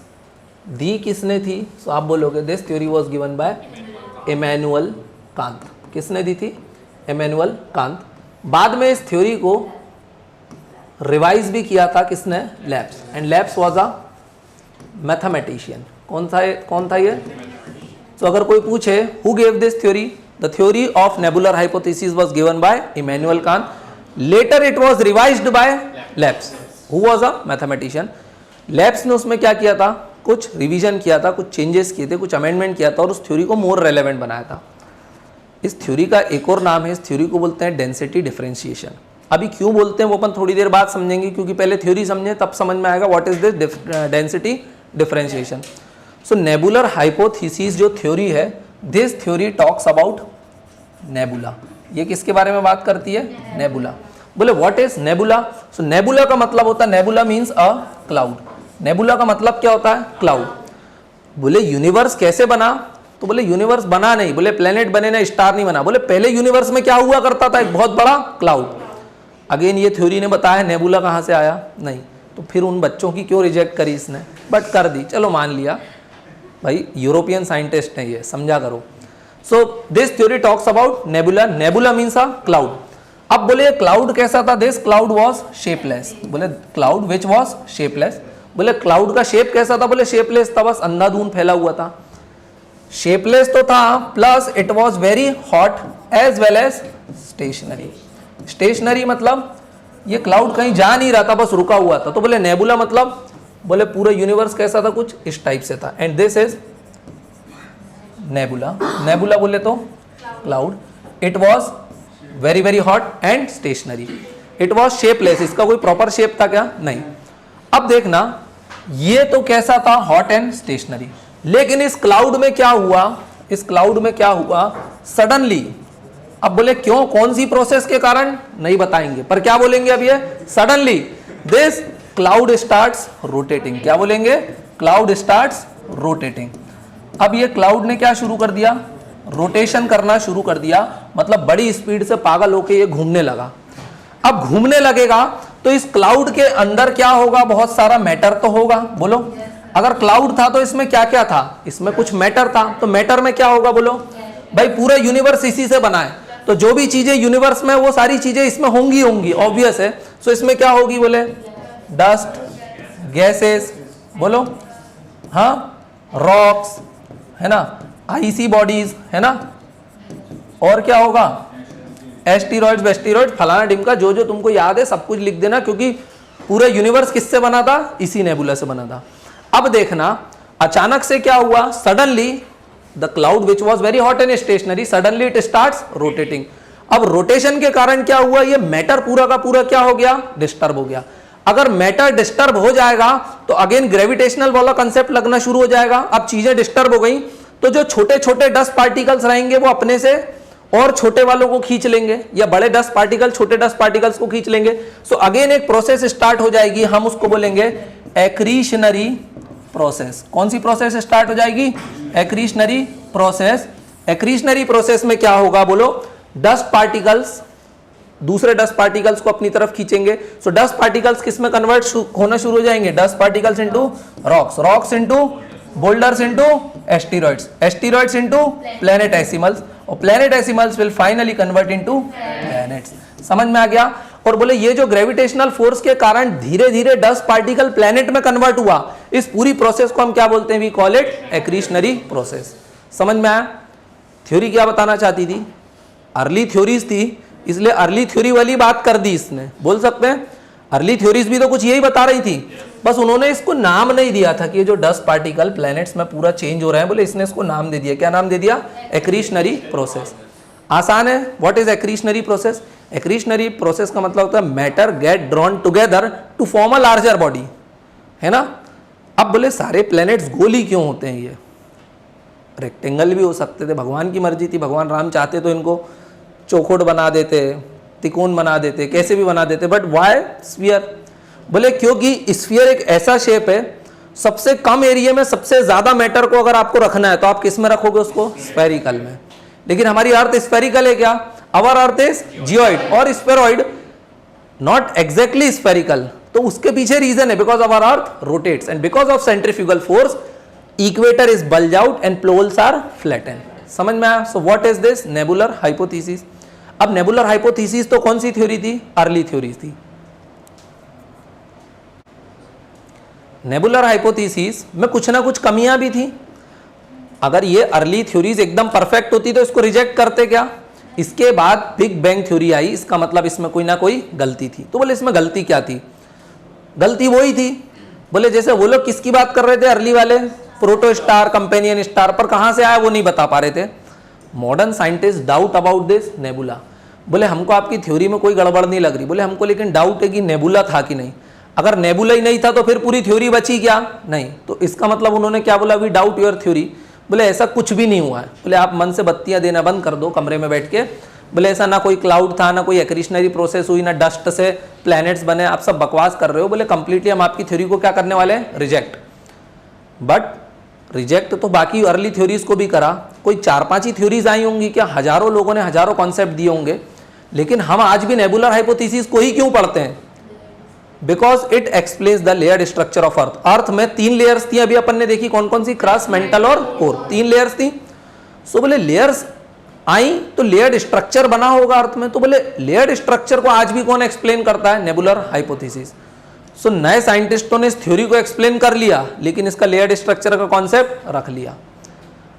दी किसने थी? सो आप बोलोगे this theory was given by Immanuel Kant. किसने दी थी? Immanuel Kant. बाद में इस थ्योरी को रिवाइज भी किया था किसने? Laplace. And Laplace was a mathematician. कौन था ये? तो अगर कोई पूछे who gave this theory, the theory of nebular hypothesis was given by Immanuel Kant. Later it was revised by Laplace, who was a mathematician. Laplace ने उसमें क्या किया था? कुछ रिवीजन किया था, कुछ चेंजेस किए थे, कुछ अमेंडमेंट किया था और उस थ्योरी को मोर रेलेवेंट बनाया था। इस थ्योरी का एक और नाम है, इस थ्योरी को बोलते हैं डेंसिटी डिफरेंशिएशन। अभी क्यों बोलते हैं वो अपन थोड़ी देर बाद समझेंगे, क्योंकि पहले थ्योरी समझे तब समझ में आएगा what is this density differentiation. So nebular hypothesis जो थ्योरी है, this theory talks about nebula. ये किसके बारे में बात करती है? नेबुला। बोले what is nebula? So nebula का मतलब होता है, nebula means a cloud. Nebula का मतलब क्या होता है? क्लाउड। बोले यूनिवर्स कैसे बना? तो बोले यूनिवर्स बना नहीं, बोले प्लेनेट बने ना, स्टार नहीं बना। बोले पहले यूनिवर्स में क्या हुआ करता था? एक बहुत बड़ा क्लाउड। अगेन ये थ्योरी ने बताया नेबुला कहाँ से आया? नहीं। तो फिर उन बच्चों की क्यों रिजेक्ट करी इसने? बट कर दी, चलो मान लिया भाई, यूरोपियन साइंटिस्ट है ये, समझा करो। सो this theory talks about nebula. Nebula means a cloud. अब बोले क्लाउड कैसा था? This cloud was shapeless. बोले क्लाउड विच वाज शेपलेस। बोले क्लाउड का शेप कैसा था? बोले शेपलेस था, बस अंधाधुंध फैला हुआ था। शेपलेस तो था, plus it was very hot as well as stationary. Stationary मतलब ये क्लाउड कहीं जा नहीं रहा था, बस रुका हुआ था। तो बोले नेबुला मतलब, बोले पूरा यूनिवर्स कैसा था? कुछ इस टाइप से था। And this is nebula. Nebula बोले तो cloud. It was very very hot and stationary. It was shapeless. इसका कोई प्रॉपर शेप था क्या? नहीं। अब देखना, ये तो कैसा था? Hot and stationary. लेकिन इस क्लाउड में क्या हुआ? इस क्लाउड में क्या हुआ? सडनली, अब बोले क्यों, कौन सी प्रोसेस के कारण? नहीं बताएंगे, पर क्या बोलेंगे अब ये? Suddenly this cloud starts rotating. क्या बोलेंगे? Cloud starts rotating. अब ये क्लाउड ने क्या शुरू कर दिया? रोटेशन करना शुरू कर दिया, मतलब बड़ी स्पीड से पागल होके ये घूमने लगा। अब घूमने लगेगा तो इस क्लाउड के अंदर क्या होगा? बहुत सारा मैटर तो होगा। बोलो, अगर क्लाउड था तो इसमें क्या क्या था? इसमें कुछ मैटर था। तो मैटर में क्या होगा? बोलो भाई, पूरा यूनिवर्स इसी से बना है, तो जो भी चीजें यूनिवर्स में, वो सारी चीजें इसमें होंगी, ऑब्वियस है। सो इसमें क्या होगी? बोले डस्ट, गैसेस, बोलो हाँ, रॉक्स, है ना, आईसी बॉडीज, है ना, और क्या होगा? एस्टेरॉइड्स, वेस्टेरॉइड्स, फलाना ढिमका, जो जो तुमको याद है सब कुछ लिख देना, क्योंकि पूरा यूनिवर्स किससे बना था? इसी नेबुला से बना था। अब देखना, अचानक से क्या हुआ? Suddenly the cloud which was very hot and stationary, suddenly it starts rotating. अब रोटेशन के कारण क्या हुआ? ये मैटर पूरा का पूरा क्या हो गया? डिस्टर्ब हो गया। अगर मैटर डिस्टर्ब हो जाएगा तो अगेन ग्रेविटेशनल वाला कंसेप्ट लगना शुरू हो जाएगा। अब चीजें डिस्टर्ब हो गई तो जो छोटे छोटे डस्ट पार्टिकल्स रहेंगे वो अपने से और छोटे वालों को खींच लेंगे, या बड़े डस्ट पार्टिकल छोटे डस्ट पार्टिकल्स को खींच लेंगे। सो अगेन एक प्रोसेस स्टार्ट हो जाएगी, हम उसको बोलेंगे एक्रीशनरी प्रोसेस। कौन सी प्रोसेस स्टार्ट हो जाएगी? एक्रीशनरी प्रोसेस। एक्रीशनरी प्रोसेस में क्या होगा? बोलो डस्ट पार्टिकल्स दूसरे डस्ट पार्टिकल्स को अपनी तरफ खींचेंगे। सो डस्ट पार्टिकल्स किस में कन्वर्ट होना शुरू हो जाएंगे? Dust particles into rocks, rocks into boulders into asteroids, asteroids into planetesimals, और planetesimals will finally convert into planets. समझ में आ गया? और बोले ये जो ग्रेविटेशनल फोर्स के कारण धीरे धीरे डस्ट पार्टिकल प्लैनेट में कन्वर्ट हुआ, इस पूरी प्रोसेस को हम क्या बोलते हैं? We call it accretionary process. समझ में आया? थ्योरी क्या बताना चाहती थी? अर्ली थ्योरीज थी, इसलिए अर्ली थ्योरी वाली बात कर दी इसने। बोल सकते हैं अर्ली थ्योरीज भी तो कुछ यही बता रही थी, बस उन्होंने इसको नाम नहीं दिया था कि ये जो डस्ट पार्टिकल प्लैनेट्स में पूरा चेंज हो रहे हैं, बोले इसने इसको नाम दे दिया। क्या नाम दे दिया? Accretionary process. आसान है। What is accretionary process? Accretionary process का मतलब होता है matter get drawn together to form a larger body, है ना। अब बोले सारे प्लैनेट्स गोल ही क्यों होते हैं? ये रेक्टेंगल भी हो सकते थे, भगवान की मर्जी थी। भगवान राम चाहते तो इनको चौखोट बना देते, त्रिकोण बना देते, कैसे भी बना देते, बट व्हाई स्फीयर? बोले क्योंकि स्फीयर एक ऐसा शेप है, सबसे कम एरिया में सबसे ज्यादा मैटर को अगर आपको रखना है तो आप किस में रखोगे उसको? स्फेरिकल में। लेकिन हमारी अर्थ स्फेरिकल है क्या? अवर अर्थ इज जियोइड और स्फेरॉइड नॉट एग्जैक्टली स्फेरिकल, तो उसके पीछे रीजन है because our earth rotates and because of centrifugal force equator is bulge out and poles are flatten. समझ में आया? So what is this? Nebular hypothesis. अब nebular hypothesis तो कौन सी थ्योरी थी? अर्ली थ्योरी थी। नेबुलर हाइपोथेसिस में कुछ ना कुछ कमियां भी थी। अगर ये अर्ली थ्योरीज एकदम परफेक्ट होती तो इसको रिजेक्ट करते क्या? इसके बाद बिग बैंग थ्योरी आई, इसका मतलब इसमें कोई ना कोई गलती थी। तो बोले इसमें गलती क्या थी? गलती वही थी, बोले जैसे वो लोग किसकी बात कर रहे थे अर्ली वाले, प्रोटो स्टार, कंपेनियन स्टार, पर कहां से आया वो नहीं बता पा रहे थे। Modern scientist doubt about this nebula. बोले हमको आपकी थ्योरी में कोई गड़बड़ नहीं लग रही, बोले हमको लेकिन डाउट है कि नेबुला था कि नहीं। अगर नेबुला ही नहीं था तो फिर पूरी थ्योरी बची क्या? नहीं। तो इसका मतलब उन्होंने क्या बोला? We doubt your theory. बोले ऐसा कुछ भी नहीं हुआ है। बोले आप मन से बत्तियां देना बंद कर दो कमरे में बैठ के। बोले ऐसा ना कोई क्लाउड था, ना कोई एक्रीशनरी प्रोसेस हुई, ना डस्ट से प्लैनेट्स बने, आप सब बकवास कर रहे हो। बोले कंप्लीटली हम आपकी थ्योरी को क्या करने वाले हैं? रिजेक्ट। बट रिजेक्ट तो बाकी अर्ली थ्योरीज को भी करा। कोई 4-5 ही थ्योरीज आई होंगी क्या? हजारों लोगों ने हजारों कॉन्सेप्ट दिए होंगे, लेकिन हम आज भी नेबुलर हाइपोथेसिस को ही क्यों पढ़ते हैं? Because it explains the layered structure of earth. Earth में 3 लेयर्स थी, अभी अपन ने देखी कौन कौन सी? क्रस्ट, मेंटल और कोर, 3 लेयर्स थी। सो बोले लेयर्स आई तो लेयर्ड स्ट्रक्चर बना होगा अर्थ में। तो बोले लेयर्ड स्ट्रक्चर को आज भी कौन एक्सप्लेन करता है? Nebular hypothesis. सो नए साइंटिस्टों ने इस थ्योरी को एक्सप्लेन कर लिया, लेकिन इसका लेयर्ड स्ट्रक्चर का कॉन्सेप्ट रख लिया।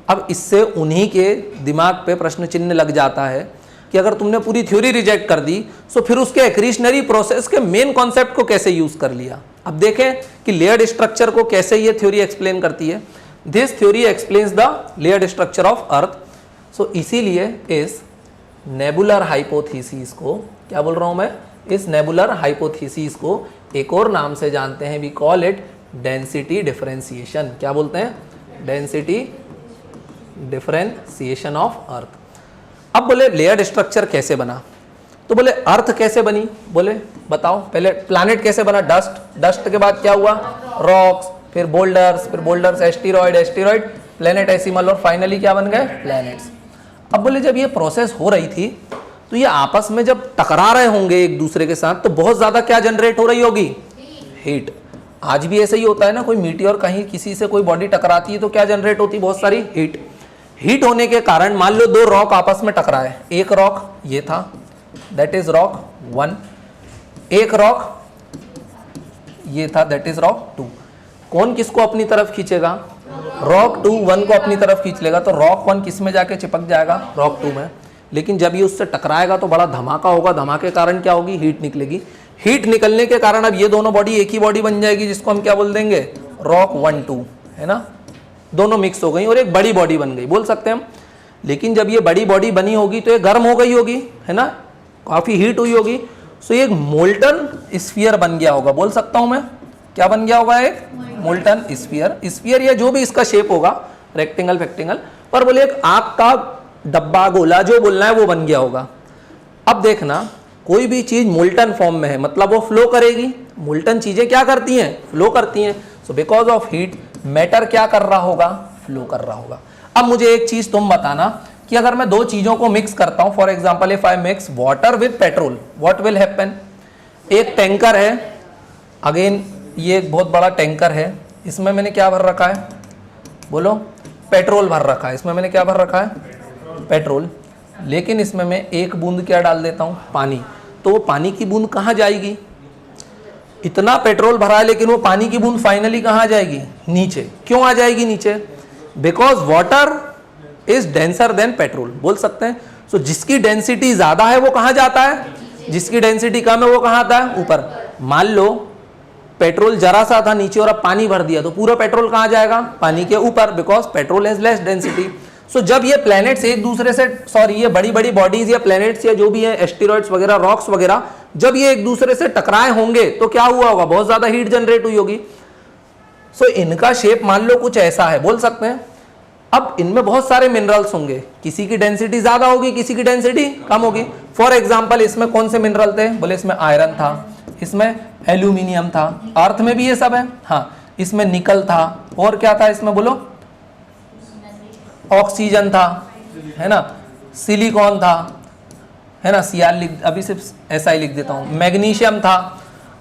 अब इससे उन्हीं के दिमाग पे प्रश्न चिन्ह लग जाता है कि अगर तुमने पूरी थ्योरी रिजेक्ट कर दी तो फिर उसके एक्रीशनरी प्रोसेस के मेन कॉन्सेप्ट को कैसे यूज कर लिया। अब देखें कि लेयर्ड स्ट्रक्चर को कैसे ये थ्योरी एक्सप्लेन करती है। This theory explains the layered structure of earth. So इसीलिए इस नेबुलर हाइपोथेसिस को क्या बोल रहा हूं मैं? इस नेबुलर हाइपोथेसिस को एक और नाम से जानते हैं, we call it density differentiation. क्या बोलते हैं? Density differentiation of earth. अब बोले लेयर्ड स्ट्रक्चर कैसे बना? तो बोले अर्थ कैसे बनी? बोले बताओ। पहले प्लैनेट कैसे बना? डस्ट, डस्ट के बाद क्या हुआ? रॉक्स, फिर बोल्डर्स एस्टेरॉइड, एस्टेरॉइड प्लैनेटेसिमल, और फाइनली क्या बन गए? प्लैनेट्स। अब बोले जब ये प्रोसेस हो रही थी तो ये आपस में जब टकरा रहे होंगे एक दूसरे के साथ तो बहुत ज्यादा क्या जनरेट हो रही होगी? हीट। आज भी ऐसे ही होता है ना, कोई मीटियोर कहीं किसी से कोई बॉडी टकराती है तो क्या जनरेट होती है? बहुत सारी हीट। हीट होने के कारण मान लो 2 रॉक आपस में टकराए। एक रॉक ये था, दैट इज रॉक 1, एक रॉक ये था, दैट इज रॉक 2। कौन किसको अपनी तरफ खींचेगा? रॉक 2 1 को अपनी तरफ खींच लेगा, तो रॉक 1 किस में जाके चिपक जाएगा? रॉक 2 में। लेकिन जब ये उससे टकराएगा तो बड़ा धमाका होगा, धमाके के कारण क्या होगी? हीट निकलेगी। हीट निकलने के कारण अब ये दोनों बॉडी एक ही बॉडी बन जाएगी, जिसको हम क्या बोल देंगे? रॉक 1 2, है ना? दोनों मिक्स हो गई और एक बड़ी बॉडी बन गई, बोल सकते हैं हम। लेकिन जब ये बड़ी बॉडी बनी होगी तो ये गर्म हो गई होगी, है ना? काफी हीट हुई होगी। सो ये एक मोल्टन स्फीयर बन गया होगा, बोल सकता हूं मैं। क्या बन गया होगा? एक मोल्टन स्फीयर। स्फीयर या जो भी इसका शेप होगा, रेक्टेंगल फैक्टेंगल, पर बोले एक आग का डब्बा, गोला, जो बोलना है वो बन गया होगा। अब देखना, कोई भी चीज मोल्टन फॉर्म में है मतलब वो फ्लो करेगी। मोल्टन चीजें क्या करती हैं? फ्लो करती हैं। So because of heat matter क्या कर रहा होगा? फ्लो कर रहा होगा। अब मुझे एक चीज तुम बताना कि अगर मैं 2 चीजों को मिक्स करता हूं, for example if I mix water with petrol, what will happen? एक टैंकर है, अगेन ये एक बहुत बड़ा टैंकर है, इसमें मैंने क्या भर रखा है? बोलो। पेट्रोल भर रखा है। इसमें मैंने क्या भर रखा है? पेट्रोल। लेकिन इसमें मैं एक बूंद क्या डाल देता हूं? पानी। तो वो पानी की बूंद कहां जाएगी? इतना पेट्रोल भरा है लेकिन वो पानी की बूंद फाइनली कहां जाएगी? नीचे। क्यों आ जाएगी नीचे? Because water is denser then petrol, बोल सकते हैं। सो जिसकी डेंसिटी ज्यादा है वो कहां जाता है? जिसकी डेंसिटी कम है वो कहां आता है? ऊपर। मान लो पेट्रोल जरा सा था नीचे और अब पानी भर दिया, तो पूरा पेट्रोल कहां जाएगा? पानी के ऊपर, because petrol has less density. So जब ये प्लैनेट्स एक दूसरे से, सॉरी ये बड़ी बड़ी बॉडीज या प्लैनेट्स या जो भी है, एस्टेरॉइड्स वगैरह, रॉक्स वगैरह, जब ये एक दूसरे से टकराए होंगे तो क्या हुआ होगा? बहुत ज्यादा हीट जनरेट हुई होगी। सो इनका शेप मान लो कुछ ऐसा है, बोल सकते हैं। अब इनमें बहुत सारे मिनरल्स होंगे, किसी की डेंसिटी ज्यादा होगी, किसी की डेंसिटी कम होगी। फॉर एग्जाम्पल इसमें कौन से मिनरल थे? बोले इसमें आयरन था, इसमें एल्यूमिनियम था, अर्थ में भी ये सब है। हाँ, इसमें निकल था, और क्या था इसमें? बोलो। ऑक्सीजन था, है ना? सिलिकॉन था, है ना, Cr लिख, अभी सिर्फ SI लिख देता हूं। मैग्नीशियम था,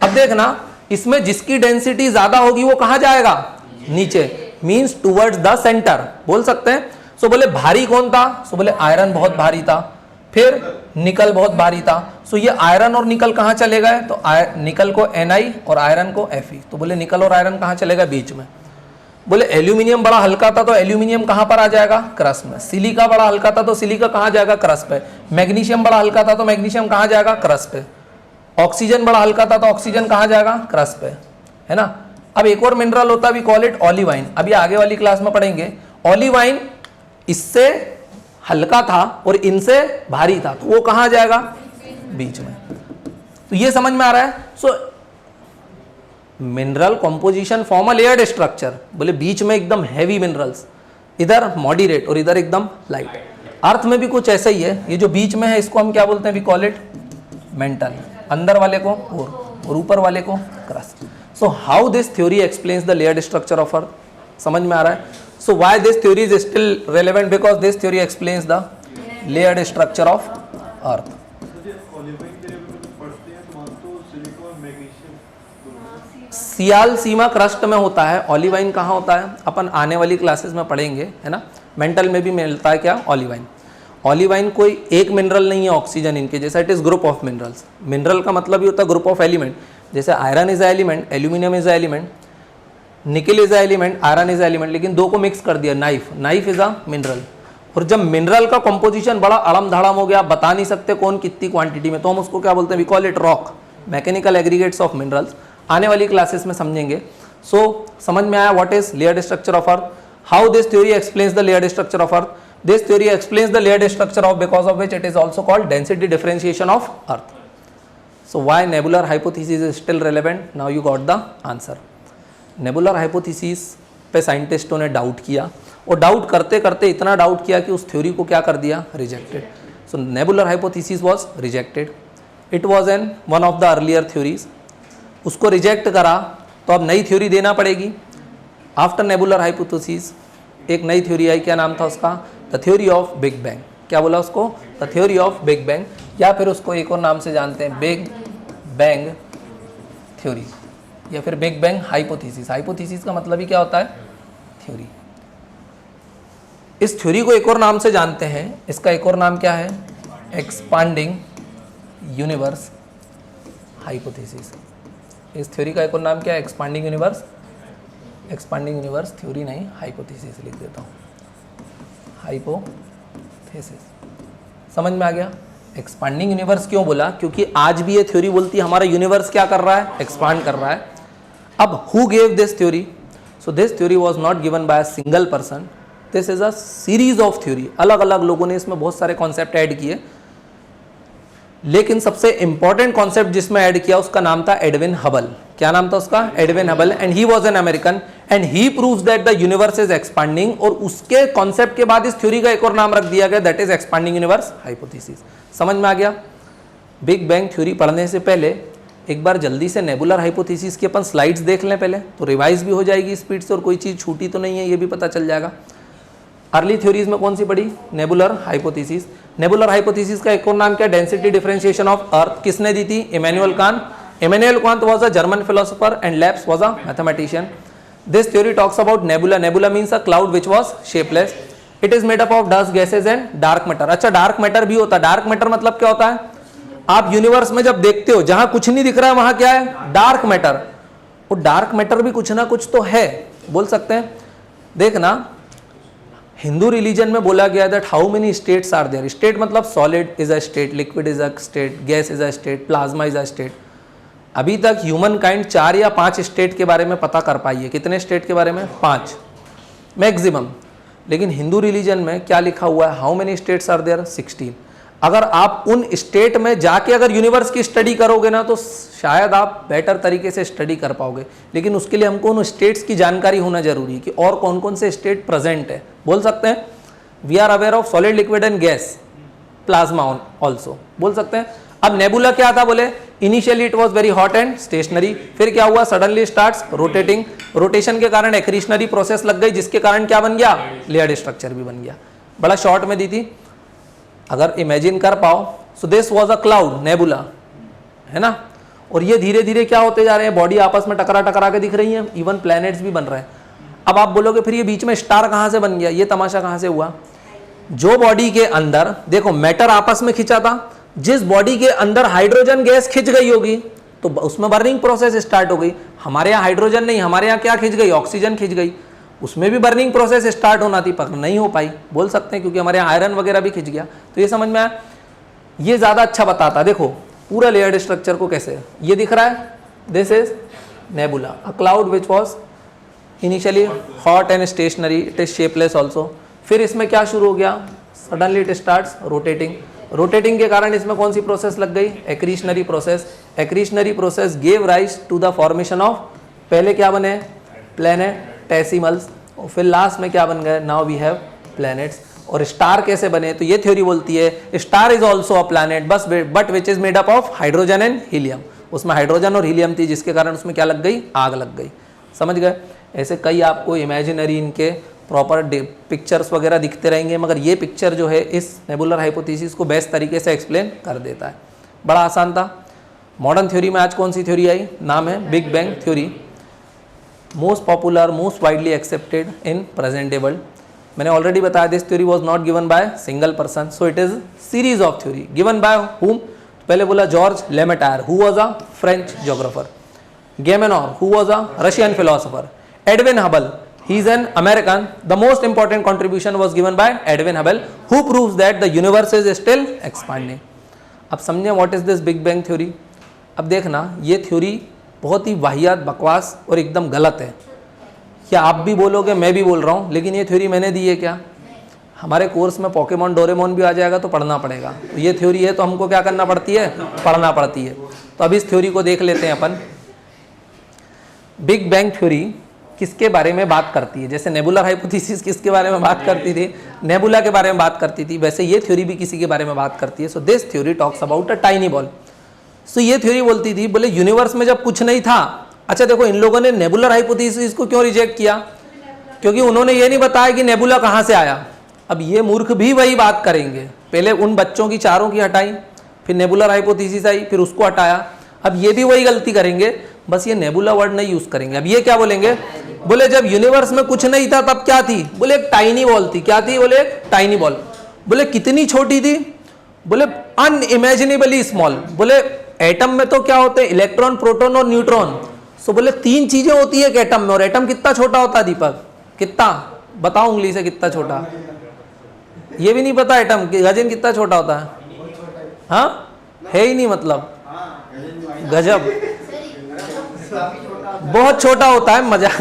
अब देखना इसमें जिसकी डेंसिटी ज्यादा होगी वो कहां जाएगा, नीचे, मींस टुवर्ड्स द सेंटर, बोल सकते हैं। सो बोले भारी कौन था, सो बोले आयरन बहुत भारी था, फिर निकल बहुत भारी था। सो ये आयरन और निकल कहां चले गए, तो निकल को Na और आयरन को Fe, तो बोले निकल और आयरन कहां चले गए, बीच में। बोले एल्यूमिनियम बड़ा हल्का था तो एल्यूमिनियम कहां पर आ जाएगा, क्रस्ट में। सिलिका बड़ा हल्का था तो सिलिका कहां जाएगा, क्रस्ट पे। मैग्नीशियम बड़ा हल्का था तो मैग्नीशियम कहां जाएगा, क्रस्ट पे। ऑक्सीजन बड़ा हल्का था तो ऑक्सीजन कहां जाएगा, क्रस्ट पे, है ना। अब एक और मिनरल होता है, वी कॉल इट ऑलिवाइन, अभी आगे वाली क्लास में पढ़ेंगे। ऑलिवाइन इससे हल्का था और इनसे भारी था, तो वो कहां जाएगा, बीच में। तो ये समझ में आ रहा है। So mineral composition form a layered structure, बोले बीच में एकदम हैवी मिनरल्स, इधर मॉडरेट और इधर एकदम लाइट। अर्थ में भी कुछ ऐसा ही है, ये जो बीच में है इसको हम क्या बोलते हैं, वी कॉल इट मेंटल, अंदर वाले को और ऊपर वाले को crust. So how this theory explains the layered structure of earth, समझ में आ रहा है। So why this theory is still relevant, because this theory explains the layered structure of earth. Sial sima crust में होता है, ऑलिवाइन कहाँ होता है, अपन आने वाली क्लासेस में पढ़ेंगे, है ना। मेंटल में भी मिलता है क्या, ऑलिवाइन। ऑलिवाइन कोई एक मिनरल नहीं है ऑक्सीजन इनके जैसा, it is group of minerals. Mineral का मतलब ही होता है ग्रुप ऑफ एलिमेंट, जैसे iron is a element, aluminium is a element, nickel is a element, iron is a element, लेकिन दो को मिक्स कर दिया, नाइफ इज अ मिनरल। और जब मिनरल का कंपोजिशन बड़ा अड़म धड़म हो गया, आप बता नहीं सकते कौन कितनी क्वांटिटी में, तो हम उसको क्या बोलते हैं, we call it rock, mechanical aggregates of minerals. आने वाली क्लासेस में समझेंगे। सो समझ में आया what is layered structure of earth, how this theory explains the layered structure of earth. This theory explains the layered structure of, because of which it is also called density differentiation of earth. So why nebular hypothesis is still relevant, now you got the answer. Nebular hypothesis पे साइंटिस्टों ने doubt किया, और doubt करते करते इतना doubt किया कि उस थ्योरी को क्या कर दिया, rejected. So nebular hypothesis was rejected, it was an one of the earlier theories, उसको रिजेक्ट करा तो अब नई थ्योरी देना पड़ेगी। आफ्टर नेबुलर हाइपोथेसिस एक नई थ्योरी आई, क्या नाम था उसका, the theory of big bang. क्या बोला उसको, the theory of big bang, या फिर उसको एक और नाम से जानते हैं, बिग बैंग थ्योरी, या फिर बिग बैंग हाइपोथेसिस। हाइपोथेसिस का मतलब ही क्या होता है, थ्योरी। इस थ्योरी को एक और नाम से जानते हैं, इसका एक और नाम क्या है, एक्सपांडिंग यूनिवर्स हाइपोथेसिस। इस थ्योरी का एक और नाम क्या है, expanding universe, expanding universe theory नहीं, हाइपोथेसिस लिख देता हूँ, हाइपोथेसिस। समझ में आ गया। एक्सपांडिंग यूनिवर्स क्यों बोला, क्योंकि आज भी ये थ्योरी बोलती है हमारा यूनिवर्स क्या कर रहा है, एक्सपांड कर रहा है। अब who gave this theory, so this theory was not given bye a single person, this is a series of theory. अलग अलग लोगों ने इसमें बहुत सारे कॉन्सेप्ट ऐड किए, लेकिन सबसे इंपॉर्टेंट कॉन्सेप्ट जिसमें ऐड किया उसका नाम था एडविन हबल। क्या नाम था उसका, Edwin Hubble, and he was an American and he proves that the universe is expanding. और उसके कॉन्सेप्ट के बाद इस थ्योरी का एक और नाम रख दिया गया, that is expanding universe hypothesis. समझ में आ गया। बिग बैंग थ्योरी पढ़ने से पहले एक बार जल्दी से नेबुलर हाइपोथेसिस की अपन स्लाइड्स देख लें पहले, तो रिवाइज भी हो जाएगी स्पीड से और कोई चीज़ छूटी तो नहीं है ये भी पता चल जाएगा। अर्ली थ्योरीज में कौन सी पढ़ी, नेबुलर हाइपोथेसिस। नेबुलर हाइपोथेसिस का एक और नाम क्या, डेंसिटी डिफरेंशिएशन ऑफ अर्थ। किसने दी थी, Immanuel Kant. Immanuel Kant was a German philosopher and Laplace was a mathematician. This theory talks about nebula. Nebula means a cloud which was shapeless. It is made up of dust gases and dark matter. अच्छा, dark matter भी होता है। Dark matter मतलब क्या होता है, आप universe में जब देखते हो जहां कुछ नहीं दिख रहा है वहां क्या है, डार्क मैटर। और डार्क मैटर भी कुछ ना कुछ तो है, बोल सकते हैं। देखना, हिंदू रिलीजन में बोला गया that how many states are there. State मतलब solid is a state, liquid is a state, gas is a state, plasma is a state. अभी तक ह्यूमन काइंड 4 या 5 स्टेट के बारे में पता कर पाई है। कितने स्टेट के बारे में, 5 मैक्सिमम। लेकिन हिंदू रिलीजन में क्या लिखा हुआ है, how many states are there, 16। अगर आप उन स्टेट में जाके अगर यूनिवर्स की स्टडी करोगे ना तो शायद आप बेटर तरीके से स्टडी कर पाओगे। लेकिन उसके लिए हमको उन स्टेट्स की जानकारी होना जरूरी है कि और कौन कौन से स्टेट प्रेजेंट है। बोल सकते हैं we are aware of solid, liquid and gas, plasma also, बोल सकते हैं। अब नेबुला क्या था, बोले initially it was very hot and stationary, फिर क्या हुआ, सडनली स्टार्ट्स रोटेटिंग। रोटेशन के कारण एक्रीशनरी प्रोसेस लग गई, जिसके कारण क्या बन गया, लेयर्ड स्ट्रक्चर भी बन गया। बड़ा शॉर्ट में दी थी, अगर इमेजिन कर पाओ so this was a cloud, nebula, है ना। और ये धीरे धीरे क्या होते जा रहे हैं, बॉडी आपस में टकरा टकरा के दिख रही हैं, इवन प्लैनेट्स भी बन रहे हैं। अब आप बोलोगे फिर ये बीच में स्टार कहाँ से बन गया, ये तमाशा कहाँ से हुआ। जो बॉडी के अंदर देखो मैटर आपस में खिंचा था, जिस बॉडी के अंदर हाइड्रोजन गैस खिंच गई होगी तो उसमें बर्निंग प्रोसेस स्टार्ट हो गई। हमारे यहाँ हाइड्रोजन नहीं, हमारे यहाँ क्या खिंच गई, ऑक्सीजन खिंच गई, उसमें भी बर्निंग प्रोसेस स्टार्ट होना थी पर नहीं हो पाई, बोल सकते हैं, क्योंकि हमारे यहाँ आयरन वगैरह भी खिंच गया। तो ये समझ में आया, ये ज़्यादा अच्छा बताता। देखो पूरा लेयर्ड स्ट्रक्चर को कैसे, ये दिख रहा है, this is nebula, a cloud which was initially hot and stationary, it is shapeless also. फिर इसमें क्या शुरू हो गया, suddenly it starts rotating. Rotating के कारण इसमें कौन सी प्रोसेस लग गई, accretionary process. Accretionary process gave rise to the formation of, पहले क्या बने, प्लैनेटेसिमल्स, और फिर लास्ट में क्या बन गए, नाउ वी हैव प्लैनेट्स। और स्टार कैसे बने, तो ये थ्योरी बोलती है star is also a planet बस but which is made up of hydrogen and helium. उसमें हाइड्रोजन और हीलियम थी जिसके कारण उसमें क्या लग गई, आग लग गई। समझ गए। ऐसे कई आपको इमेजिनरी इनके प्रॉपर पिक्चर्स वगैरह दिखते रहेंगे, मगर ये पिक्चर जो है इस नेबुलर हाइपोथेसिस को बेस्ट तरीके से एक्सप्लेन कर देता है। बड़ा आसान था। मॉडर्न थ्योरी में आज कौन सी थ्योरी आई, नाम है big bang theory, most popular, most widely accepted in present day world. मैंने ऑलरेडी बताया this theory was not given by single person, so it is series of theory given by whom. पहले बोला George Lemaitre, who was a French geographer, Gamow, who was a Russian philosopher, Edwin Hubble, he is an American. The most important contribution was given by Edwin Hubble, who proves that the universe is still expanding. अब समझे what is this Big Bang theory। अब देखना ये theory बहुत ही वाहियात, बकवास और एकदम गलत है। क्या आप भी बोलोगे, मैं भी बोल रहा हूँ, लेकिन ये थ्योरी मैंने दी है क्या, हमारे कोर्स में पोकेमॉन डोरेमोन भी आ जाएगा तो पढ़ना पड़ेगा। तो ये थ्योरी है तो हमको क्या करना पड़ती है, पढ़ना पड़ती है। तो अब इस थ्योरी को देख लेते हैं अपन। बिग बैंग थ्योरी किसके बारे में बात करती है, जैसे नेबुलर हाइपोथेसिस किसके बारे में बात करती थी, नेबुला के बारे में बात करती थी, वैसे ये थ्योरी भी किसी के बारे में बात करती है। So this theory talks about a tiny ball. So ये थ्योरी बोलती थी, बोले यूनिवर्स में जब कुछ नहीं था। अच्छा देखो, इन लोगों ने नेबुलर हाइपोथेसिस को क्यों रिजेक्ट किया, क्योंकि उन्होंने ये नहीं बताया कि नेबुला कहाँ से आया। अब ये मूर्ख भी वही बात करेंगे, पहले उन बच्चों की चारों की हटाई, फिर नेबुलर हाइपोथेसिस आई, फिर उसको हटाया। अब ये भी वही गलती करेंगे, बस ये नेबुला वर्ड नहीं यूज करेंगे। अब ये क्या बोलेंगे, बोले जब यूनिवर्स में कुछ नहीं था तब क्या थी, बोले एक टाइनी बॉल थी। क्या थी, बोले एक टाइनी बॉल। बोले कितनी छोटी थी, बोले अनइमेजिनेबली स्मॉल। बोले एटम में तो क्या होते हैं, इलेक्ट्रॉन, प्रोटॉन और न्यूट्रॉन। सो बोले तीन चीजें होती है एटम में, और एटम कितना छोटा होता है दीपक, कितना बताओ उंगली से, कितना छोटा, ये भी नहीं पता एटम गजन कितना छोटा होता है, हाँ है ही नहीं, मतलब गजब बहुत छोटा होता है, मजाक।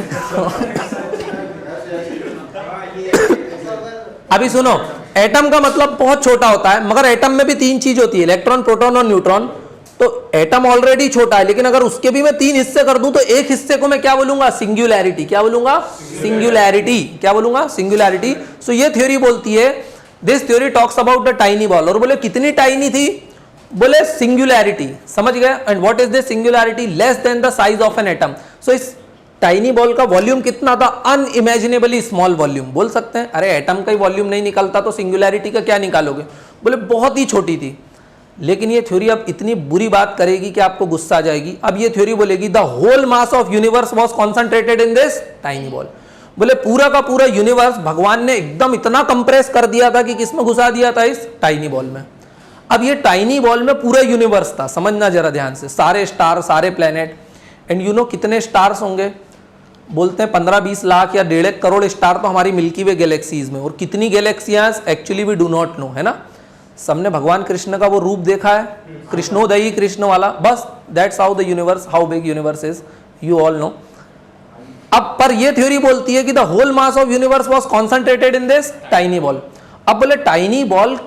अभी सुनो, एटम का मतलब बहुत छोटा होता है, मगर एटम में भी तीन चीज होती है, इलेक्ट्रॉन, प्रोटॉन और न्यूट्रॉन। तो एटम ऑलरेडी छोटा है, लेकिन अगर उसके भी मैं तीन हिस्से कर दूं तो एक हिस्से को मैं क्या बोलूंगा, सिंगुलैरिटी। क्या बोलूंगा, सिंगुलैरिटी। क्या बोलूंगा, सिंगुलैरिटी। सो ये थ्योरी बोलती है, this theory talks about the tiny ball. और बोले कितनी टाइनी थी, बोले सिंगुलैरिटी। समझ गए। And what is this singularity, less than the size of an atom. So इस टाइनी बॉल का वॉल्यूम कितना था, अनइमेजिनेबली स्मॉल वॉल्यूम। बोल सकते हैं अरे एटम का ही वॉल्यूम नहीं निकलता तो सिंगुलैरिटी का क्या निकालोगे, बोले बहुत ही छोटी थी। लेकिन ये थ्योरी अब इतनी बुरी बात करेगी कि आपको गुस्सा आ जाएगी। अब ये थ्योरी बोलेगी the whole mass of universe was concentrated in this tiny ball. बोले पूरा का पूरा यूनिवर्स भगवान ने एकदम इतना कंप्रेस कर दिया था कि किसमें घुसा दिया था, इस टाइनी बॉल में। अब ये टाइनी बॉल में पूरा यूनिवर्स था, समझना जरा ध्यान से, सारे स्टार, सारे प्लेनेट। एंड यू नो कितने स्टार्स होंगे, बोलते हैं 15-20 लाख या 1.5 करोड़ स्टार तो हमारी मिल्की वे गैलेक्सीज में। और कितनी गैलेक्सियां actually we do not know, है ना। सबने भगवान कृष्ण का वो रूप देखा है, कृष्णोदयी कृष्ण वाला, बस that's how the universe, how big universe is, you all know. अब पर ये थ्योरी बोलती है कि the whole mass of universe was concentrated in this tiny ball. अब बोले टाइनी बॉल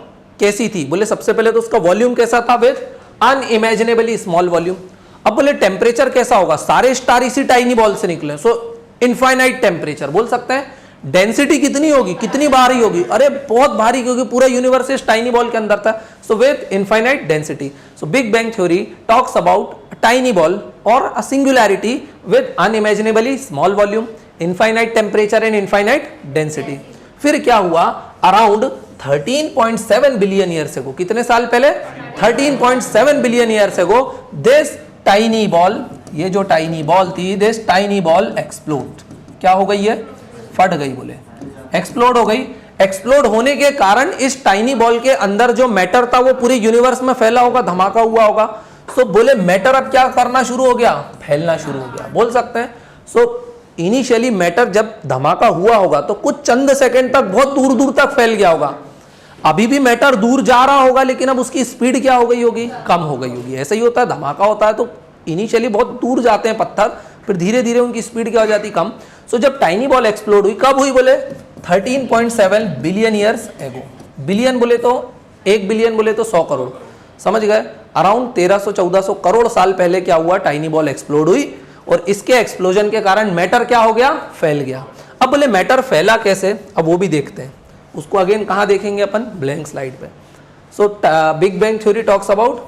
कैसी थी, बोले सबसे पहले तो उसका वॉल्यूम कैसा था, विद अनइमेजिनेबली स्मॉल वॉल्यूम। अब बोले टेम्परेचर कैसा होगा, सारे स्टार इसी टाइनी बॉल से निकले, सो इनफाइनाइट टेम्परेचर। बोल सकते हैं डेंसिटी कितनी होगी, कितनी भारी होगी, अरे बहुत भारी, क्योंकि पूरा यूनिवर्स इस टाइनी बॉल के अंदर था। So with infinite density. So big bang theory talks about tiny ball और a singularity with unimaginably small volume, infinite temperature and infinite density. फिर क्या हुआ, अराउंड 13.7 बिलियन ईयर्स एगो, कितने साल पहले? 13.7 billion years ago this tiny ball, ये जो tiny ball थी, दिस टाइनी बॉल एक्सप्लोड, क्या हो गई है? फट गई, बोले एक्सप्लोड हो गई। एक्सप्लोड होने के कारण इस टाइनी बॉल के अंदर जो मैटर था वो पूरे यूनिवर्स में फैला होगा, धमाका हुआ होगा। सो बोले मैटर अब क्या करना शुरू हो गया? फैलना शुरू हो गया, बोल सकते हैं। सो इनिशियली मैटर जब धमाका हुआ होगा तो कुछ चंद सेकंड तक बहुत दूर दूर तक फैल गया होगा। अभी भी मैटर दूर जा रहा होगा, लेकिन अब उसकी स्पीड क्या हो गई होगी? कम हो गई होगी। ऐसा ही होता है, धमाका होता है तो इनिशियली बहुत दूर जाते हैं पत्थर, फिर धीरे धीरे उनकी स्पीड क्या हो जाती? कम। सो जब टाइनी बॉल एक्सप्लोड हुई, कब हुई? बोले 13.7 बिलियन ईयर्स एगो। बिलियन बोले तो 1 बिलियन बोले तो 100 करोड़, समझ गए? अराउंड 1300-1400 करोड़ साल पहले क्या हुआ? टाइनी बॉल एक्सप्लोड हुई और इसके एक्सप्लोजन के कारण मैटर क्या हो गया? फैल गया। अब बोले मैटर फैला कैसे? अब वो भी देखते हैं। उसको अगेन कहाँ देखेंगे अपन? ब्लैंक स्लाइड पे। सो big bang theory talks about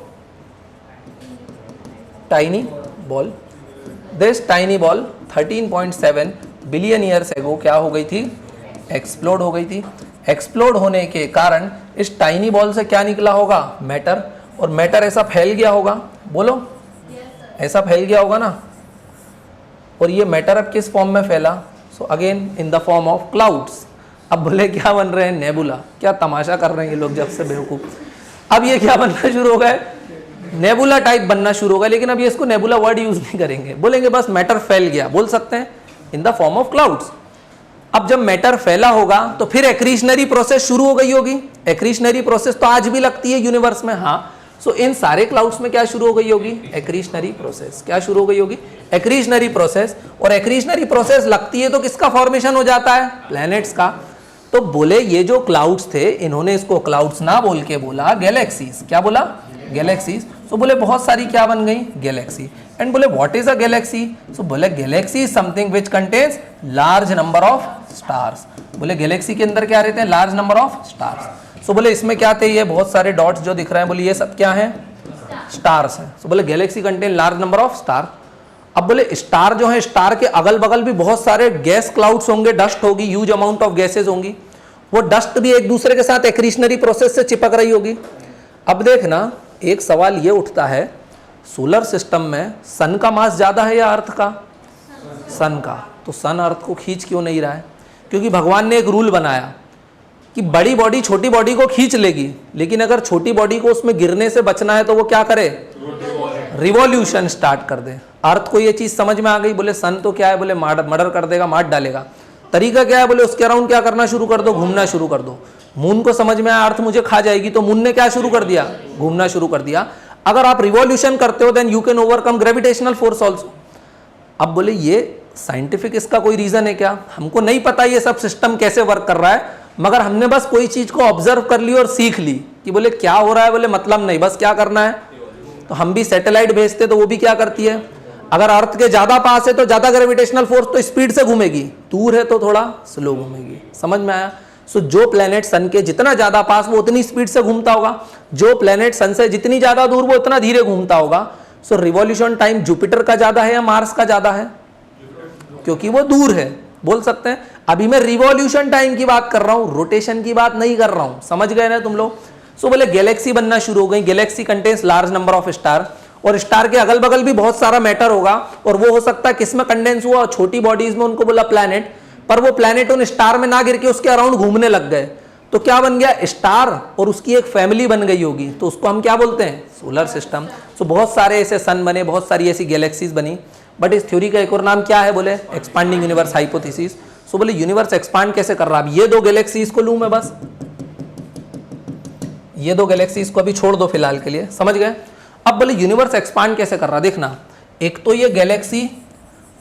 tiny ball. This tiny ball 13.7 billion years ago क्या हो गई थी? एक्सप्लोड हो गई थी। एक्सप्लोड होने के कारण इस टाइनी बॉल से क्या निकला होगा? मैटर। और मैटर ऐसा फैल गया होगा, बोलो ऐसा फैल गया होगा ना। और ये मैटर अब किस फॉर्म में फैला? So again in the form of clouds. अब बोले क्या बन रहे हैं? नेबुला। क्या तमाशा कर रहे हैं ये लोग जब से, बेवकूफ। अब ये क्या बनना शुरू हो गए? नेबुला टाइप बनना शुरू हो गया। लेकिन अब ये इसको नेबुला वर्ड यूज नहीं करेंगे, बोलेंगे बस मैटर फैल गया, बोल सकते हैं in the form of clouds. अब जब मैटर फैला होगा तो फिर एक्रीशनरी प्रोसेस शुरू हो गई होगी। एक्रीशनरी प्रोसेस तो आज भी लगती है यूनिवर्स में, हाँ। सो इन सारे क्लाउड्स में क्या शुरू हो गई होगी? एक्रीशनरी प्रोसेस। क्या शुरू हो गई होगी? एक्रीशनरी प्रोसेस। और एक्रीशनरी प्रोसेस लगती है तो किसका फॉर्मेशन हो जाता है? प्लैनेट्स का। तो बोले ये जो क्लाउड्स थे, इन्होंने इसको क्लाउड्स ना बोल के बोला गैलेक्सीज। क्या बोला? गैलेक्सीज। सो बोले बहुत सारी क्या बन गई? गैलेक्सी। एंड बोले what is a galaxy? So बोले galaxy is something which contains large number of stars. बोले गैलेक्सी के अंदर क्या रहते हैं? Large number of stars. So बोले इसमें क्या थे? ये बहुत सारे डॉट्स जो दिख रहे हैं, बोले ये सब क्या है? स्टार्स हैं। सो बोले Galaxy contain large number of star. अब बोले स्टार जो है, स्टार के अगल बगल भी बहुत सारे गैस क्लाउड्स होंगे, डस्ट होगी, ह्यूज अमाउंट ऑफ गैसेज होंगी। वो डस्ट भी एक दूसरे के साथ एक्रीशनरी प्रोसेस से चिपक रही होगी। अब देखना, एक सवाल ये उठता है, सोलर सिस्टम में सन का मास ज्यादा है या अर्थ का? सन का। तो सन अर्थ को खींच क्यों नहीं रहा है? क्योंकि भगवान ने एक रूल बनाया कि बड़ी बॉडी छोटी बॉडी को खींच लेगी, लेकिन अगर छोटी बॉडी को उसमें गिरने से बचना है तो वो क्या करे? रिवॉल्यूशन स्टार्ट कर दे। अर्थ को ये चीज समझ में आ गई। बोले सन तो क्या है? बोले मर्डर कर देगा, मार डालेगा। तरीका क्या है? बोले उसके अराउंड क्या करना शुरू कर दो? घूमना शुरू कर दो। मून को समझ में आया अर्थ मुझे खा जाएगी, तो मून ने क्या शुरू कर दिया? घूमना शुरू कर दिया। अगर आप रिवॉल्यूशन करते हो then you can overcome gravitational force also. अब बोले ये साइंटिफिक इसका कोई रीजन है क्या? हमको नहीं पता ये सब सिस्टम कैसे वर्क कर रहा है, मगर हमने बस कोई चीज को ऑब्जर्व कर ली और सीख ली कि बोले क्या हो रहा है, बोले मतलब नहीं, बस क्या करना है। तो हम भी सैटेलाइट भेजते तो वो भी क्या करती है? अगर अर्थ के ज्यादा पास है तो ज्यादा ग्रेविटेशनल फोर्स तो स्पीड से घूमेगी, दूर है तो थोड़ा स्लो घूमेगी। समझ में आया? सो जो प्लेनेट सन के जितना ज्यादा पास वो उतनी स्पीड से घूमता होगा, जो प्लेनेट सन से जितनी ज्यादा दूर वो उतना धीरे घूमता होगा। सो रिवॉल्यूशन टाइम जुपिटर का ज्यादा है या मार्स का ज्यादा है? क्योंकि वो दूर है, बोल सकते हैं। अभी मैं रिवॉल्यूशन टाइम की बात कर रहा हूं, रोटेशन की बात नहीं कर रहा हूं। समझ गए ना तुम लोग? सो बोले गैलेक्सी बनना शुरू हो गई। Galaxy contains large number of star, और स्टार के अगल बगल भी बहुत सारा मैटर होगा, और वो हो सकता है किसमें कंडेंस हुआ? छोटी बॉडीज में, उनको बोला प्लैनेट। पर वो प्लैनेट उन स्टार में ना गिर के उसके अराउंड घूमने लग गए, तो क्या बन गया? स्टार, और उसकी एक फैमिली बन गई होगी, तो उसको हम क्या बोलते हैं? Solar system. सो बहुत सारे ऐसे सन बने, बहुत सारी ऐसी गैलेक्सीज बनी। बट इस थ्योरी का एक और नाम क्या है? बोले एक्सपांडिंग यूनिवर्स हाइपोथेसिस। सो बोले यूनिवर्स एक्सपांड कैसे कर रहा है? अब ये दो गैलेक्सीज को लूं मैं, बस ये दो गैलेक्सीज को अभी छोड़ दो फिलहाल के लिए, समझ गए? अब बोले यूनिवर्स एक्सपांड कैसे कर रहा है? देखना, एक तो ये गैलेक्सी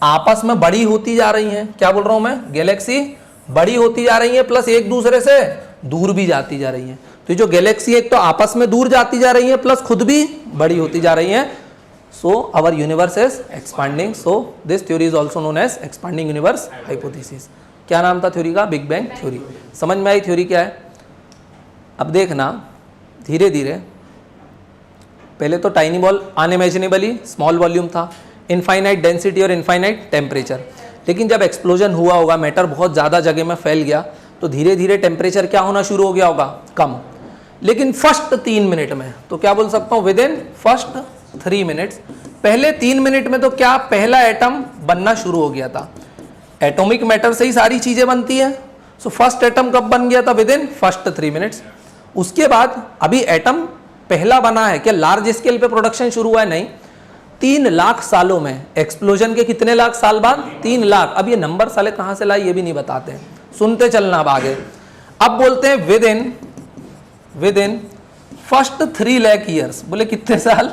आपस में बड़ी होती जा रही हैं। क्या बोल रहा हूं मैं? गैलेक्सी बड़ी होती जा रही है, प्लस एक दूसरे से दूर भी जाती जा रही है। तो जो गैलेक्सी एक तो आपस में दूर जाती जा रही है, प्लस खुद भी बड़ी होती जा रही है। So our universe is expanding. So this theory is also known as expanding universe hypothesis. क्या नाम था थ्योरी का? Big bang theory. समझ में आई थ्योरी क्या है? अब देखना धीरे धीरे, पहले तो टाइनी बॉल अनइमेजिनेबली स्मॉल वॉल्यूम था, इनफाइनाइट डेंसिटी और इनफाइनाइट टेम्परेचर। लेकिन जब एक्सप्लोजन हुआ होगा, मैटर बहुत ज़्यादा जगह में फैल गया, तो धीरे धीरे टेम्परेचर क्या होना शुरू हो गया होगा, कम। लेकिन फर्स्ट 3 मिनट में तो क्या बोल सकता हूं, विद इन फर्स्ट 3 मिनट्स, पहले 3 मिनट में तो क्या पहला एटम बनना शुरू हो गया था। एटॉमिक मैटर से ही सारी चीजें बनती है। सो फर्स्ट एटम कब बन गया था, विद इन फर्स्ट 3 मिनट्स। उसके बाद अभी एटम पहला बना है, क्या लार्ज स्केल पे प्रोडक्शन शुरू हुआ है, नहीं, 3 लाख सालों में। एक्सप्लोजन के कितने लाख साल बाद, 3 लाख। अब ये नंबर साले कहां से लाए ये भी नहीं बताते हैं, सुनते चलना अब आगे। अब बोलते हैं within first 3 lakh years, बोले कितने साल,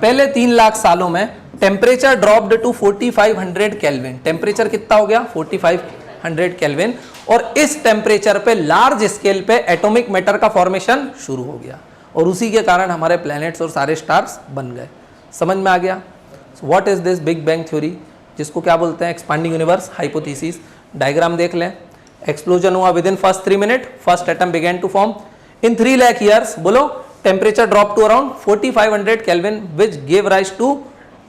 पहले 3 लाख सालों में temperature dropped to 4500 kelvin. Temperature कितना हो गया, 4500 केल्विन। और इस टेम्परेचर पे लार्ज स्केल पे एटॉमिक मैटर का फॉर्मेशन शुरू हो गया, और उसी के कारण हमारे प्लैनेट्स और सारे स्टार्स बन गए। समझ में आ गया। What is this big bang theory, जिसको क्या बोलते हैं, एक्सपांडिंग यूनिवर्स हाइपोथेसिस। डायग्राम देख लें। एक्सप्लोजन हुआ within first 3 minute, first atom began to form. In 3 lakh years बोलो temperature drop to around 4500 kelvin, which give rise to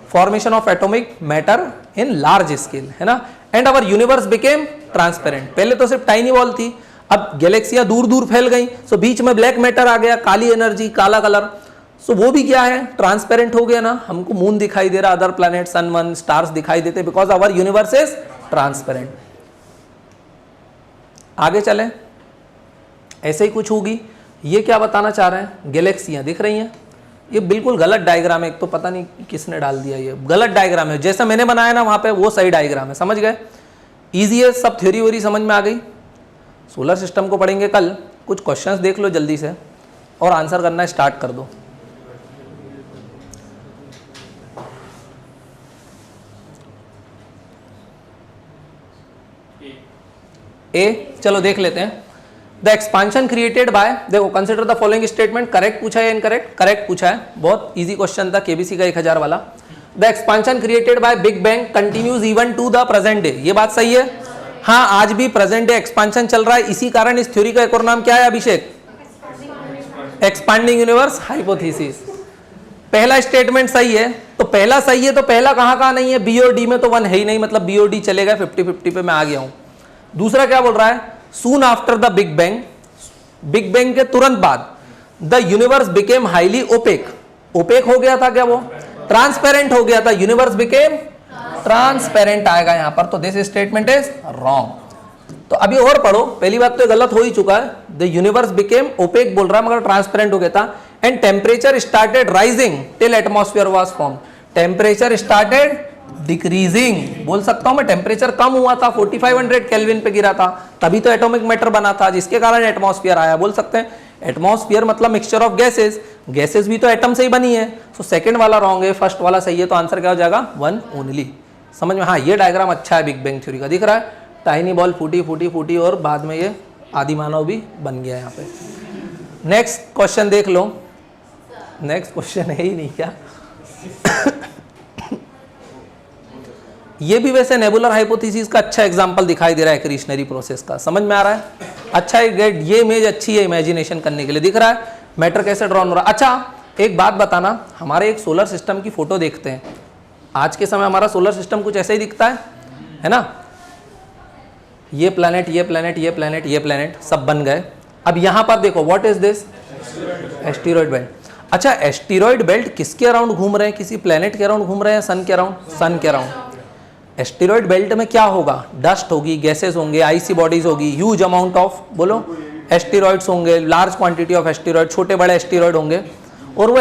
formation of atomic matter in large scale, है ना। And our universe became transparent. पहले तो सिर्फ tiny ball थी, अब गैलेक्सियां दूर दूर फैल गई, सो बीच में ब्लैक मैटर आ गया, काली एनर्जी, काला कलर। सो वो भी क्या है, ट्रांसपेरेंट हो गया ना। हमको मून दिखाई दे रहा, other planet, sun, one, stars दिखाई देते, because our universe is transparent. आगे चलें, ऐसे ही कुछ होगी। ये क्या बताना चाह रहे हैं, गैलेक्सियां दिख रही हैं। ये बिल्कुल गलत डायग्राम है, एक तो पता नहीं किसने डाल दिया, ये गलत डायग्राम है। जैसा मैंने बनाया ना वहां पे, वो सही डायग्राम है, समझ गए। ईजी है, सब थ्योरी वोरी समझ में आ गई। सोलर सिस्टम को पढ़ेंगे कल। कुछ क्वेश्चंस देख लो जल्दी से और आंसर करना स्टार्ट कर दो। ए चलो देख लेते हैं। द एक्सपांशन क्रिएटेड बाय, देखो consider the following statement, correct पूछा है इनकरेक्ट, करेक्ट पूछा है। बहुत इजी क्वेश्चन था, केबीसी का 1000 वाला। The expansion created by big bang continues even to the present day, ये बात सही है। हाँ, आज भी प्रेजेंट डे एक्सपांशन चल रहा है। इसी कारण इस थ्योरी का एक और नाम क्या है अभिषेक, एक्सपांडिंग यूनिवर्स हाइपोथेसिस। पहला स्टेटमेंट सही है, तो पहला सही है, तो पहला कहां नहीं है, बी और डी में तो 1 है ही नहीं, मतलब बी और डी चलेगा, 50-50 पे मैं आ गया हूं। दूसरा क्या बोल रहा है, soon after the big bang, big bang के तुरंत बाद the universe became highly opaque. Opaque हो गया था क्या, वो ट्रांसपेरेंट हो गया था, यूनिवर्स बिकेम ट्रांसपेरेंट आएगा यहां पर। तो दिस स्टेटमेंट इज रॉन्ग। तो अभी और पढ़ो, पहली बात तो गलत हो ही चुका है। द यूनिवर्स बिकेम ओपेक बोल रहा है, मगर ट्रांसपेरेंट हो गया था। And temperature started rising till atmosphere was form. Temperature started decreasing, बोल सकता हूं मैं, टेम्परेचर कम हुआ था, 4500 केल्विन पे गिरा था, तभी तो एटॉमिक मैटर बना था, जिसके कारण एटमॉस्फेयर आया। बोल सकते हैं एटमॉस्फेयर मतलब मिक्सचर ऑफ गैसेस, गैसेस भी तो एटम से ही बनी है। सो सेकंड वाला रॉन्ग है, फर्स्ट वाला सही है। तो आंसर क्या हो जाएगा, 1 ओनली। समझ में। हाँ, ये डायग्राम अच्छा है बिग बैंग थ्योरी का, दिख रहा है, टाइनी बॉल फूटी और बाद में ये आदि मानव भी बन गया यहाँ पे। नेक्स्ट क्वेश्चन देख लो। नेक्स्ट क्वेश्चन है ही नहीं क्या ये भी वैसे नेबुलर हाइपोथेसिस का अच्छा एग्जांपल दिखाई दे रहा है, क्रिशनरी प्रोसेस का। समझ में आ रहा है, अच्छा है, ये इमेज अच्छी है इमेजिनेशन करने के लिए, दिख रहा है मैटर कैसे ड्रॉन हो रहा है। अच्छा एक बात बताना, हमारे एक सोलर सिस्टम की फोटो देखते हैं, आज के समय हमारा सोलर सिस्टम कुछ ऐसे ही दिखता है ना। ये प्लैनेट, ये प्लैनेट, ये प्लैनेट, ये प्लैनेट सब बन गए। अब यहां पर देखो, what is this, asteroid belt. अच्छा, एस्टेरॉयड बेल्ट किसके अराउंड घूम रहे हैं, किसी प्लैनेट के अराउंड घूम रहे हैं, सन के अराउंड, सन के अराउंड। एस्टेरॉयड बेल्ट में क्या होगा, डस्ट होगी, गैसेस होंगे, आईसी बॉडीज होगी, ह्यूज अमाउंट ऑफ, बोलो, एस्टेरॉयड्स होंगे, लार्ज क्वांटिटी ऑफ एस्टेरॉयड, छोटे बड़े एस्टेरॉयड होंगे। और वो